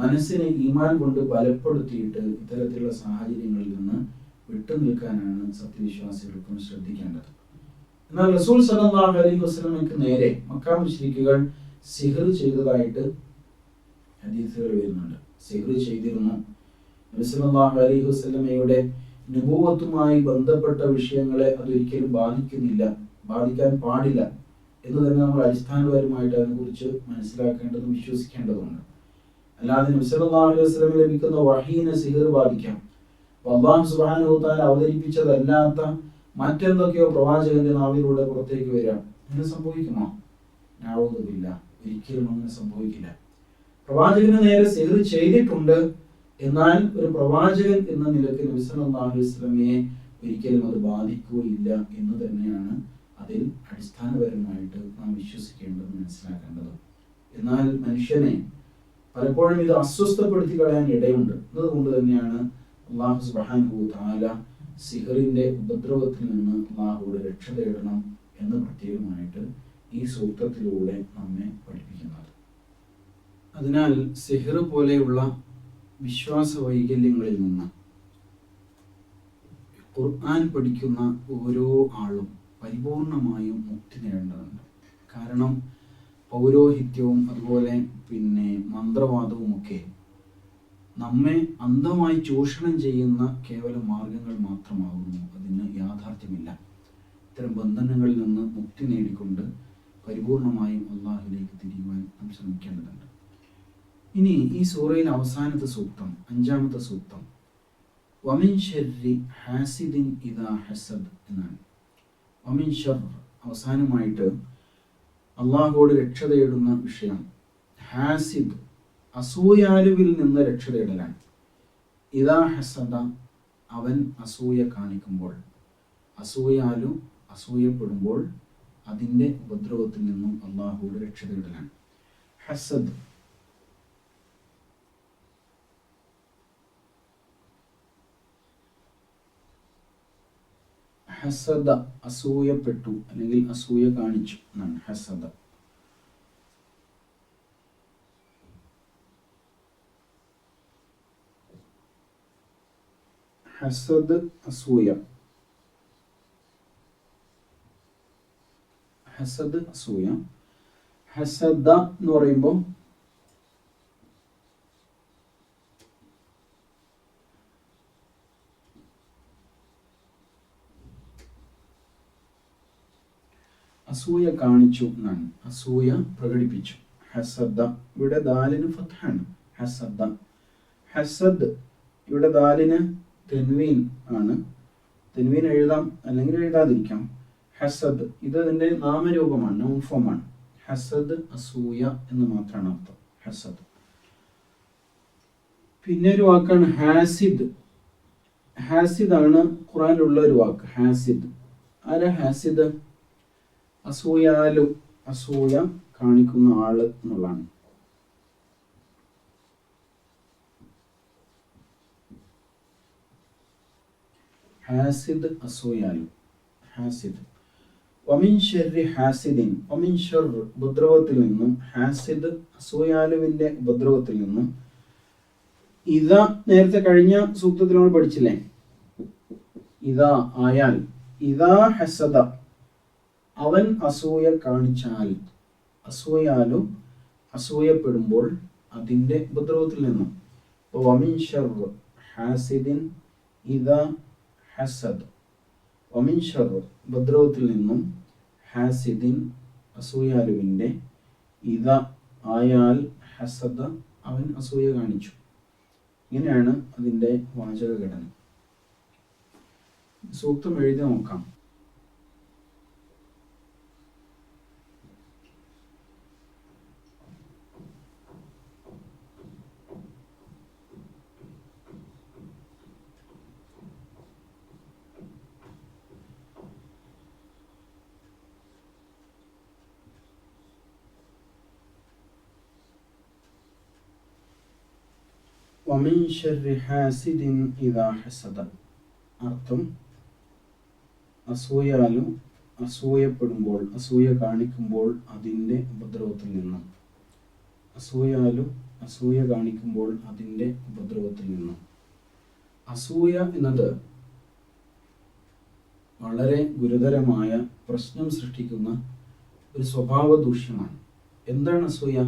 മനസ്സിനെ ഈമാൻ കൊണ്ട് ബലപ്പെടുത്തിയിട്ട് ഇത്തരത്തിലുള്ള സാഹചര്യങ്ങളിൽ നിന്ന് വിട്ടുനിൽക്കാനാണ് സത്യവിശ്വാസികൾക്കും ശ്രദ്ധിക്കേണ്ടത്. എന്നാൽ റസൂൽ സല്ലല്ലാഹു അലൈഹി വസല്ലമയ്ക്ക് നേരെ മക്ക മുശ്രിക്കുകൾ സിഹർ ചെയ്തതായിട്ട് ഹദീസുകൾ വരുന്നുണ്ട്. സിഹർ ചെയ്തിരുന്നു. നബി സല്ലല്ലാഹു അലൈഹി വസല്ലമയുടെ നുബുവത്തുമായി ബന്ധപ്പെട്ട വിഷയങ്ങളെ അതൊരിക്കലും ബാധിക്കാൻ പാടില്ല എന്ന് തന്നെ നമ്മൾ അടിസ്ഥാനപരമായിട്ട് അതിനെക്കുറിച്ച് മനസ്സിലാക്കേണ്ടതും വിശ്വസിക്കേണ്ടതുണ്ട്. അല്ലാതെ നബി സല്ലല്ലാഹു അലൈഹി വസല്ലമയെ ലഭിക്കുന്ന വഹീനെ സിഹർ ബാധിക്കാം. അല്ലാഹു സുബ്ഹാനഹു വ തആല അവതരിപ്പിച്ചതല്ലാത്ത മറ്റെന്തൊക്കെയോ പ്രവാചകന്റെ നാവിലൂടെ പുറത്തേക്ക് വരാം. അങ്ങനെ സംഭവിക്കുമോ? നഊദുബില്ലാ, ഒരിക്കലും അങ്ങനെ സംഭവിക്കില്ല. പ്രവാചകന് നേരെ സിഹർ ചെയ്തിട്ടുണ്ട്. എന്നാൽ ഒരു പ്രവാചകൻ എന്ന നിലയ്ക്ക് നബി സല്ലല്ലാഹു അലൈഹി വസല്ലമയെ ഒരിക്കലും അത് ബാധിക്കുകയില്ല എന്ന് തന്നെയാണ് അതിൽ അടിസ്ഥാനപരമായിട്ട് നാം വിശ്വസിക്കേണ്ടത്, മനസ്സിലാക്കേണ്ടത്. എന്നാൽ മനുഷ്യനെ പലപ്പോഴും ഇത് അസ്വസ്ഥപ്പെടുത്തി കളയാൻ ഇടയുണ്ട്. എന്നതുകൊണ്ട് തന്നെയാണ് അല്ലാഹു സുബ്ഹാനഹു വ തആല സിഹറിന്റെ ഉപദ്രവത്തിൽ നിന്ന് അല്ലാഹുവോട് രക്ഷ തേടണം എന്ന് പ്രത്യേകമായിട്ട് ഈ സൂക്തത്തിലൂടെ നമ്മെ പഠിപ്പിക്കുന്നത്. അതിനാൽ സിഹർ പോലെയുള്ള വിശ്വാസ വൈകല്യങ്ങളിൽ നിന്ന് ഖുർആൻ പഠിക്കുന്ന ഓരോ ആളും പരിപൂർണമായും മുക്തി നേടേണ്ടതുണ്ട്. കാരണം പൗരോഹിത്യവും അതുപോലെ മന്ത്രവാദവും ഒക്കെ നമ്മെ അന്ധമായി ചൂഷണം ചെയ്യുന്ന കേവല മാർഗങ്ങൾ മാത്രമാകുന്നു. അതിന് യാഥാർത്ഥ്യമില്ല. ഇത്തരം ബന്ധനങ്ങളിൽ നിന്ന് മുക്തി നേടിക്കൊണ്ട് പരിപൂർണമായും അള്ളാഹുവിലേക്ക് തിരിയുവാൻ നാം ശ്രമിക്കേണ്ടതുണ്ട്. ഇനി ഈ സൂറയിൽ അവസാനത്തെ സൂക്തം, 5-ാമത്തെ സൂക്തം, വമിൻ ശർരി ഹാസിദിൻ ഇദാ ഹസദ് എന്നാണ്. വമിൻ ശർ, അവസാനമായിട്ട് അള്ളാഹുവോട് രക്ഷ തേടുന്ന വിഷയം. ഹാസിദ്, അസൂയാലുവിൽ നിന്ന് രക്ഷ തേടലാണ്. ഇദാ ഹസദ, അവൻ അസൂയ കാണിക്കുമ്പോൾ, അസൂയാലു അസൂയപ്പെടുമ്പോൾ അതിൻ്റെ ഉപദ്രവത്തിൽ നിന്നും അള്ളാഹുവോട് രക്ഷ തേടലാണ്. ഹസദ് ഹസദ, അസൂയപ്പെട്ടു അല്ലെങ്കിൽ അസൂയ കാണിച്ചു എന്നാണ് ഹസദ. ഹസദ്, അസൂയ. ഹസദ്, അസൂയ. ഹസദ എന്ന് പറയുമ്പോൾ അസൂയ കാണിച്ചു എന്നാണ്, അസൂയ പ്രകടിപ്പിച്ചു. ഹസദ, ഇവിടെ ദാലിന് ഫത്ഹാണ്. ഹസദ, ഹസദ്, ഇവിടെ ദാലിന് തെൻവീൻ ആണ്. തെൻവീൻ എഴുതാം അല്ലെങ്കിൽ എഴുതാതിരിക്കാം. ഹസദ് ഇത് ഇതിൻ്റെ നാമരൂപമാണ്, നൗൺ ഫോമാണ്. ഹസദ് അസൂയ എന്ന് മാത്രമാണ് അർത്ഥം, ഹസദ്. പിന്നെ ഒരു വാക്കാണ് ഹാസിദ്. ഹാസിദ് ആണ് ഖുറാനിലുള്ള ഒരു വാക്ക്, ഹാസിദ്. ആരാ ഹാസിദ്? അസൂയാലു, അസൂയ കാണിക്കുന്ന ആള് എന്നുള്ളതാണ്. ഹാസിദ് അസൂയാലു, ഹാസിദ്. വമിൻ ഷർരി ഹാസിദിൻ, വമിൻ ഷർ ഉപദ്രവത്തിൽ നിന്നും, ഹാസിദ് അസൂയാലുവിന്റെ ഉപദ്രവത്തിൽ നിന്നും. ഇതാ നേരത്തെ കഴിഞ്ഞ സൂക്തത്തിൽ നമ്മൾ പഠിച്ചില്ലേ, ഇതാ ആയാൽ, ഇതാ ഹസദ അവൻ അസൂയ കാണിച്ചാൽ, അസൂയാലും അസൂയപ്പെടുമ്പോൾ അതിൻ്റെ ഉപദ്രവത്തിൽ നിന്നും. അപ്പോൾ വമിൻ ഷർർ ഹാസിദിൻ ഇദാ ഹസദ്, വമിൻ ഷർർ ഉപദ്രവത്തിൽ നിന്നും, ഹാസിദിൻ അസൂയാലുവിൻ്റെ, ഇദാ ആയാൽ, ഹസദ അവൻ അസൂയ കാണിച്ചു. ഇങ്ങനെയാണ് അതിൻ്റെ വാചക ഘടന. സൂക്തം എഴുതി നോക്കാം. വമിൻ ശർരി ഹാസിദിൻ ഇദാ ഹസദ. അർത്ഥം, അസൂയാലും അസൂയപ്പെടുമ്പോൾ, അസൂയ കാണിക്കുമ്പോൾ അതിൻ്റെ ഉപദ്രവത്തിൽ നിന്നും. അസൂയാലും അസൂയ കാണിക്കുമ്പോൾ അതിൻ്റെ ഉപദ്രവത്തിൽ നിന്നും. അസൂയ എന്നത് വളരെ ഗുരുതരമായ പ്രശ്നം സൃഷ്ടിക്കുന്ന ഒരു സ്വഭാവ ദൂഷ്യമാണ്. എന്താണ് അസൂയ?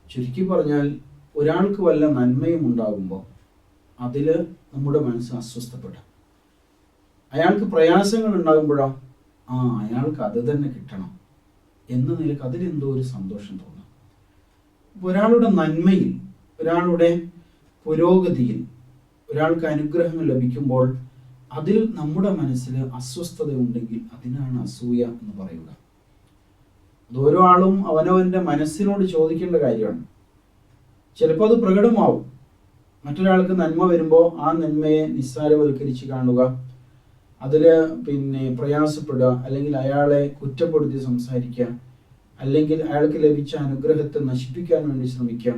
ചുരുക്കി പറഞ്ഞാൽ, ഒരാൾക്ക് വല്ല നന്മയും ഉണ്ടാകുമ്പോൾ അതിൽ നമ്മുടെ മനസ്സ് അസ്വസ്ഥപ്പെടും. അയാൾക്ക് പ്രയാസങ്ങൾ ഉണ്ടാകുമ്പോഴോ അയാൾക്ക് അത് തന്നെ കിട്ടണം എന്ന നിലക്ക് അതിലെന്തോ ഒരു സന്തോഷം തോന്നും. ഒരാളുടെ നന്മയിൽ, ഒരാളുടെ പുരോഗതിയിൽ, ഒരാൾക്ക് അനുഗ്രഹങ്ങൾ ലഭിക്കുമ്പോൾ അതിൽ നമ്മുടെ മനസ്സിൽ അസ്വസ്ഥത ഉണ്ടെങ്കിൽ അതിനാണ് അസൂയ എന്ന് പറയുക. അത് ഓരോ ആളും അവനവൻ്റെ മനസ്സിനോട് ചോദിക്കേണ്ട കാര്യമാണ്. ചിലപ്പോൾ അത് പ്രകടമാവും. മറ്റൊരാൾക്ക് നന്മ വരുമ്പോൾ ആ നന്മയെ നിസ്സാരവൽക്കരിച്ച് കാണുക, അതിൽ പ്രയാസപ്പെടുക, അല്ലെങ്കിൽ അയാളെ കുറ്റപ്പെടുത്തി സംസാരിക്കുക, അല്ലെങ്കിൽ അയാൾക്ക് ലഭിച്ച അനുഗ്രഹത്തെ നശിപ്പിക്കാൻ വേണ്ടി ശ്രമിക്കുക.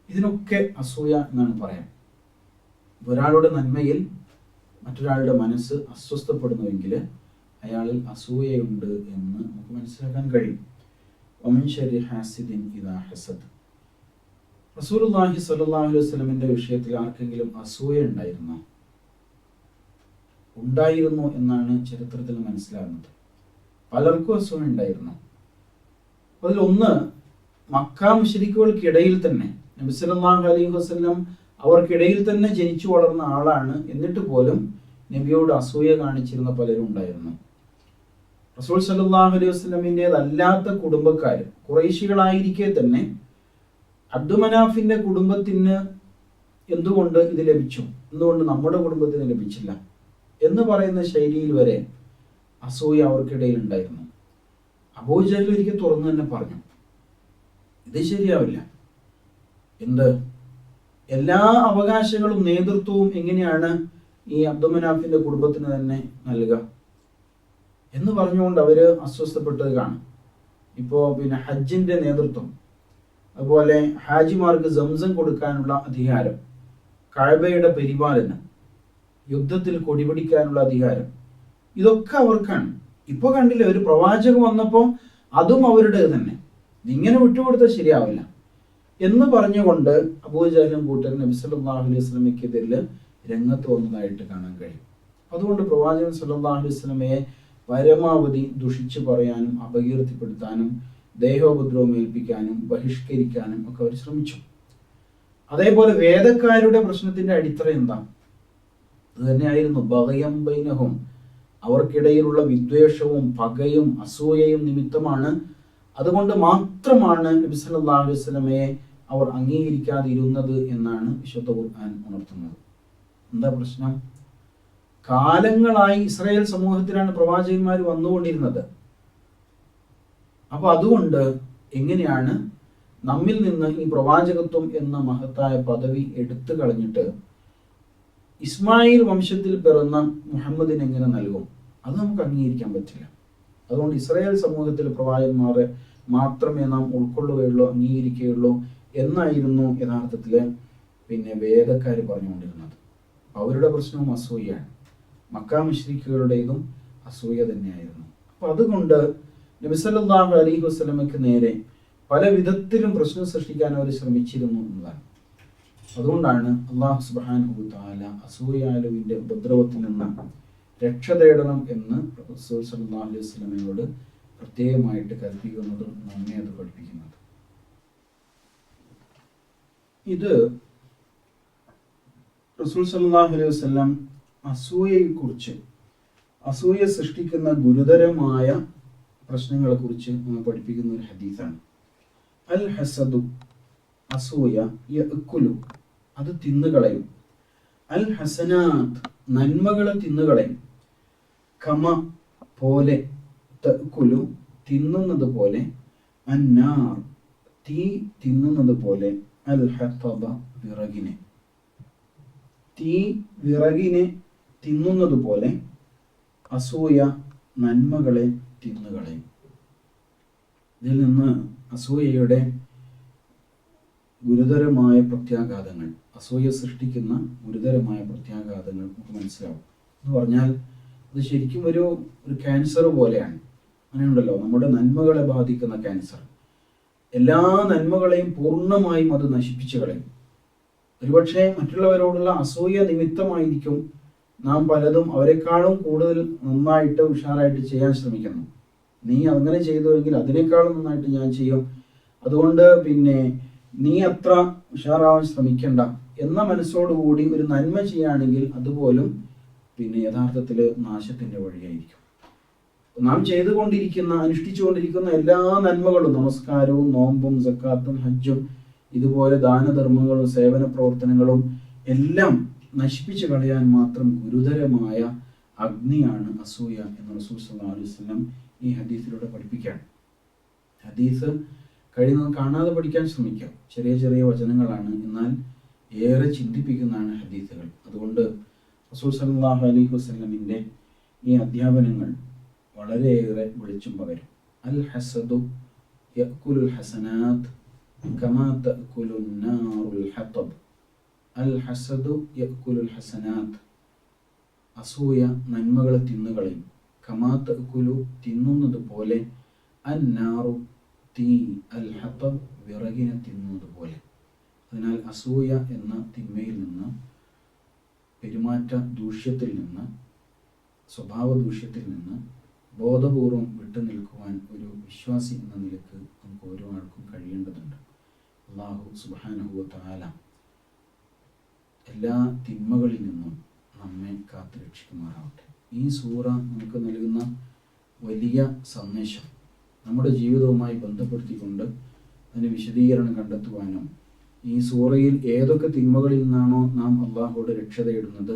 ഇതിനൊക്കെ അസൂയ എന്നാണ് പറയാം. ഒരാളുടെ നന്മയിൽ മറ്റൊരാളുടെ മനസ്സ് അസ്വസ്ഥപ്പെടുന്നുവെങ്കിൽ അയാളിൽ അസൂയയുണ്ട് എന്ന് നമുക്ക് മനസ്സിലാക്കാൻ കഴിയും. വമിൻ ശർരി ഹാസിദിൻ ഇദാ ഹസദ്. റസൂലുള്ളാഹി സ്വല്ലല്ലാഹു അലൈഹി വസല്ലമിന്റെ വിഷയത്തിൽ ആർക്കെങ്കിലും അസൂയ ഉണ്ടായിരുന്നോ? ഉണ്ടായിരുന്നു എന്നാണ് ചരിത്രത്തിൽ മനസ്സിലാകുന്നത്. പലർക്കും അസൂയ ഉണ്ടായിരുന്നു. അതിലൊന്ന്, മക്ക മുശ്രിക്കുകൾക്കിടയിൽ തന്നെ, നബി സല്ലല്ലാഹു അലൈഹി വസല്ലം അവർക്കിടയിൽ തന്നെ ജനിച്ചു വളർന്ന ആളാണ്. എന്നിട്ട് പോലും നബിയോട് അസൂയ കാണിച്ചിരുന്ന പലരും ഉണ്ടായിരുന്നു. റസൂൽ സല്ലല്ലാഹു അലൈഹി വസല്ലമിൻ്റെതല്ലാത്ത കുടുംബക്കാർ, ഖുറൈശികളായിരിക്കെ തന്നെ അബ്ദുമനാഫിന്റെ കുടുംബത്തിന് എന്തുകൊണ്ട് ഇത് ലഭിച്ചു, എന്തുകൊണ്ട് നമ്മുടെ കുടുംബത്തിന് ലഭിച്ചില്ല എന്ന് പറയുന്ന ശൈലിയിൽ വരെ അസൂയ അവർക്കിടയിൽ ഉണ്ടായിരുന്നു. അബൂജഹൽ ഒരിക്കൽ തുറന്നു തന്നെ പറഞ്ഞു, ഇത് ശരിയാവില്ല. എന്ത്? എല്ലാ അവകാശങ്ങളും നേതൃത്വവും എങ്ങനെയാണ് ഈ അബ്ദുമനാഫിന്റെ കുടുംബത്തിന് തന്നെ നൽകുക എന്ന് പറഞ്ഞുകൊണ്ട് അവര് അസ്വസ്ഥപ്പെട്ടത് കാണും. ഇപ്പോ ഹജ്ജിന്റെ നേതൃത്വം, അതുപോലെ ഹാജിമാർക്ക് സംസം കൊടുക്കാനുള്ള അധികാരം, കഅബയുടെ പരിപാലനം, യുദ്ധത്തിൽ കൊടിപിടിക്കാനുള്ള അധികാരം, ഇതൊക്കെ അവർക്കാണ്. ഇപ്പൊ കണ്ടില്ലേ, ഒരു പ്രവാചകൻ വന്നപ്പോൾ അതും അവരുടേത് തന്നെ. ഇങ്ങനെ വിട്ടുകൊടുത്താൽ ശരിയാവില്ല എന്ന് പറഞ്ഞുകൊണ്ട് അബൂജഹലും കൂട്ടരും നബി സല്ലല്ലാഹു അലൈഹി വസല്ലമയ്ക്കെതിരിൽ രംഗത്ത് വന്നതായിട്ട് കാണാൻ കഴിയും. അതുകൊണ്ട് പ്രവാചകൻ സല്ലല്ലാഹു അലൈഹി വസല്ലമയെ പരമാവധി ദുഷിച്ചു പറയാനും അപകീർത്തിപ്പെടുത്താനും ദേഹോപദ്രവം ഏൽപ്പിക്കാനും ബഹിഷ്കരിക്കാനും ഒക്കെ അവർ ശ്രമിച്ചു. അതേപോലെ വേദക്കാരുടെ പ്രശ്നത്തിന്റെ അടിത്തറ എന്താ? അത് തന്നെയായിരുന്നു ബഗയം ബൈനഹും, അവർക്കിടയിലുള്ള വിദ്വേഷവും പകയും അസൂയയും നിമിത്തമാണ്. അതുകൊണ്ട് മാത്രമാണ് നബി സല്ലല്ലാഹു അലൈഹി വസല്ലമയെ അവർ അംഗീകരിക്കാതിരുന്നത് എന്നാണ് വിശുദ്ധ ഖുർആൻ ഉണർത്തുന്നത്. എന്താ പ്രശ്നം? കാലങ്ങളായി ഇസ്രായേൽ സമൂഹത്തിലാണ് പ്രവാചകന്മാർ വന്നുകൊണ്ടിരുന്നത്. അപ്പൊ അതുകൊണ്ട് എങ്ങനെയാണ് നമ്മിൽ നിന്ന് ഈ പ്രവാചകത്വം എന്ന മഹത്തായ പദവി എടുത്തു കളഞ്ഞിട്ട് ഇസ്മായിൽ വംശത്തിൽ പിറന്ന മുഹമ്മദിന് എങ്ങനെ നൽകും? അത് നമുക്ക് അംഗീകരിക്കാൻ പറ്റില്ല. അതുകൊണ്ട് ഇസ്രായേൽ സമൂഹത്തിലെ പ്രവാചകന്മാരെ മാത്രമേ നാം ഉൾക്കൊള്ളുകയുള്ളൂ, അംഗീകരിക്കുകയുള്ളൂ എന്നായിരുന്നു യഥാർത്ഥത്തില് വേദക്കാർ പറഞ്ഞുകൊണ്ടിരുന്നത്. അവരുടെ പ്രശ്നവും അസൂയയാണ്. മക്ക മുശ്രിക്കുകളുടേതും അസൂയ തന്നെയായിരുന്നു. അപ്പൊ അതുകൊണ്ട് നബി സല്ലല്ലാഹു അലൈഹി വസല്ലമയ്ക്ക് നേരെ പല വിധത്തിലും പ്രശ്നം സൃഷ്ടിക്കാൻ അവർ ശ്രമിച്ചിരുന്നു എന്നതാണ്. അതുകൊണ്ടാണ് അല്ലാഹു സുബ്ഹാനഹു വ തആല അസൂയാലുവിന്റെ ഉപദ്രവത്തിൽ നിന്ന് രക്ഷ തേടണം എന്ന് റസൂൽ സല്ലല്ലാഹു അലൈഹി വസല്ലമയോട് പ്രത്യേകമായിട്ട് കൽപ്പിക്കുന്നതും നമ്മെ അത് പഠിപ്പിക്കുന്നത്. ഇത് റസൂൽ സല്ലല്ലാഹു അലൈഹി വസല്ലം അസൂയയെക്കുറിച്ച്, അസൂയ സൃഷ്ടിക്കുന്ന ഗുരുതരമായ പ്രശ്നങ്ങളെ കുറിച്ച് നമ്മൾ പഠിപ്പിക്കുന്ന ഒരു ഹദീസാണ്. അൽ ഹസദു, അസൂയ, യഅ്കുലു, അത് തിന്നുകളയും. അൽ ഹസനാത്ത്, നന്മകളെ തിന്നുകളയും. കമ, പോലെ, തഅ്കുലു, തിന്നുന്നത് പോലെ, അന്നാർ, തീ തിന്നുന്നത് പോലെ, അൽ ഹതബ, വിറകിനെ, തീ വിറകിനെ തിന്നുന്നത് പോലെ അസൂയ നന്മകളെ തിന്നുകളയും. ഇതിൽ നിന്ന് അസൂയയുടെ ഗുരുതരമായ പ്രത്യാഘാതങ്ങൾ, അസൂയ സൃഷ്ടിക്കുന്ന ഗുരുതരമായ പ്രത്യാഘാതങ്ങൾ നമുക്ക് മനസ്സിലാവും. എന്ന് പറഞ്ഞാൽ അത് ശരിക്കും ഒരു ക്യാൻസർ പോലെയാണ്. അങ്ങനെയുണ്ടല്ലോ, നമ്മുടെ നന്മകളെ ബാധിക്കുന്ന ക്യാൻസർ. എല്ലാ നന്മകളെയും പൂർണ്ണമായും അത് നശിപ്പിച്ചു കളയും. ഒരുപക്ഷെ മറ്റുള്ളവരോടുള്ള അസൂയ നിമിത്തമായിരിക്കും നാം പലതും അവരെക്കാളും കൂടുതൽ നന്നായിട്ട് ഉഷാറായിട്ട് ചെയ്യാൻ ശ്രമിക്കുന്നു. നീ അങ്ങനെ ചെയ്തുവെങ്കിൽ അതിനേക്കാളും നന്നായിട്ട് ഞാൻ ചെയ്യും, അതുകൊണ്ട് നീ അത്ര ഉഷാറാവാൻ ശ്രമിക്കണ്ട എന്ന മനസ്സോടുകൂടി ഒരു നന്മ ചെയ്യുകയാണെങ്കിൽ അതുപോലും യഥാർത്ഥത്തിൽ നാശത്തിന്റെ വഴിയായിരിക്കും. നാം ചെയ്തുകൊണ്ടിരിക്കുന്ന, അനുഷ്ഠിച്ചുകൊണ്ടിരിക്കുന്ന എല്ലാ നന്മകളും, നമസ്കാരവും, നോമ്പും, സക്കാത്തും, ഹജ്ജും, ഇതുപോലെ ദാനധർമ്മങ്ങളും സേവന പ്രവർത്തനങ്ങളും എല്ലാം നശിപ്പിച്ചു കളയാൻ മാത്രം ഗുരുതരമായ അഗ്നിയാണ് അസൂയ എന്ന് റസൂൽ സല്ലല്ലാഹു അലൈഹി വസല്ലം ഈ ഹദീസിലൂടെ പഠിപ്പിക്കുകയാണ്. ഹദീസ് കഴിയുന്നത് കാണാതെ പഠിക്കാൻ ശ്രമിക്കാം. ചെറിയ ചെറിയ വചനങ്ങളാണ്, എന്നാൽ ഏറെ ചിന്തിപ്പിക്കുന്നതാണ് ഹദീസുകൾ. അതുകൊണ്ട് റസൂൽ സല്ലല്ലാഹു അലൈഹി വസല്ലമിന്റെ ഈ അധ്യാപനങ്ങൾ വളരെയേറെ വെളിച്ചം പകരും. അൽ ഹസദു യഅ്കുലുൽ ഹസനാത്ത് കമാ തഅ്കുലുൻ നാറുൽ ഹതബ്. അൽ ഹസദു യഅ്കുലുൽ ഹസനാത്ത്, അസൂയ നന്മകളെ തിന്നുകളയും. കമാ തഅ്കുലു, തിന്നുന്നത് പോലെ. അന്നാറു, തീ. അൽ ഹതബ്, വിറകിനെ തിന്നുന്നത് പോലെ. അതിനാൽ അസൂയ എന്ന തിന്മയിൽ നിന്ന്, പെരുമാറ്റ ദൂഷ്യത്തിൽ നിന്ന്, സ്വഭാവ ദൂഷ്യത്തിൽ നിന്ന് ബോധപൂർവം വിട്ടു നിൽക്കുവാൻ ഒരു വിശ്വാസി എന്ന നിലക്ക് നമുക്ക് ഓരോ ആൾക്കും കഴിയേണ്ടതുണ്ട്. അല്ലാഹു സുബ്ഹാനഹു വ തആല എല്ലാ തിന്മകളിൽ നിന്നും നമ്മെ കാത്തു രക്ഷിക്കുമാറാവട്ടെ. ഈ സൂറ നമുക്ക് നൽകുന്ന വലിയ സന്ദേശം നമ്മുടെ ജീവിതവുമായി ബന്ധപ്പെടുത്തിക്കൊണ്ട് അതിന് വിശദീകരണം കണ്ടെത്തുവാനും, ഈ സൂറയിൽ ഏതൊക്കെ തിന്മകളിൽ നിന്നാണോ നാം അള്ളാഹുവോട് രക്ഷ തേടുന്നത്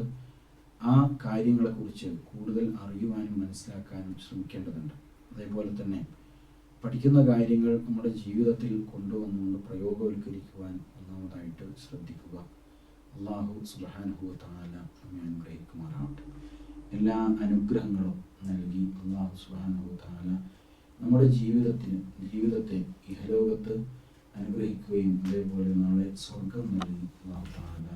ആ കാര്യങ്ങളെക്കുറിച്ച് കൂടുതൽ അറിയുവാനും മനസ്സിലാക്കാനും ശ്രമിക്കേണ്ടതുണ്ട്. അതേപോലെ തന്നെ പഠിക്കുന്ന കാര്യങ്ങൾ നമ്മുടെ ജീവിതത്തിൽ കൊണ്ടുവന്നുകൊണ്ട് പ്രയോഗവൽക്കരിക്കുവാൻ ഒന്നാമതായിട്ട് ശ്രദ്ധിക്കുക. അല്ലാഹു സുബ്ഹാനഹു വ തആല നമ്മെ അനുഗ്രഹിക്കുമാറാവട്ടെ. എല്ലാ അനുഗ്രഹങ്ങളും നൽകി അല്ലാഹു സുബ്ഹാനഹു വ തആല നമ്മുടെ ജീവിതത്തെ ഇഹലോകത്ത് അനുഗ്രഹിക്കുകയും അതേപോലെ നാളെ സ്വർഗം നൽകി അല്ലാഹു തആല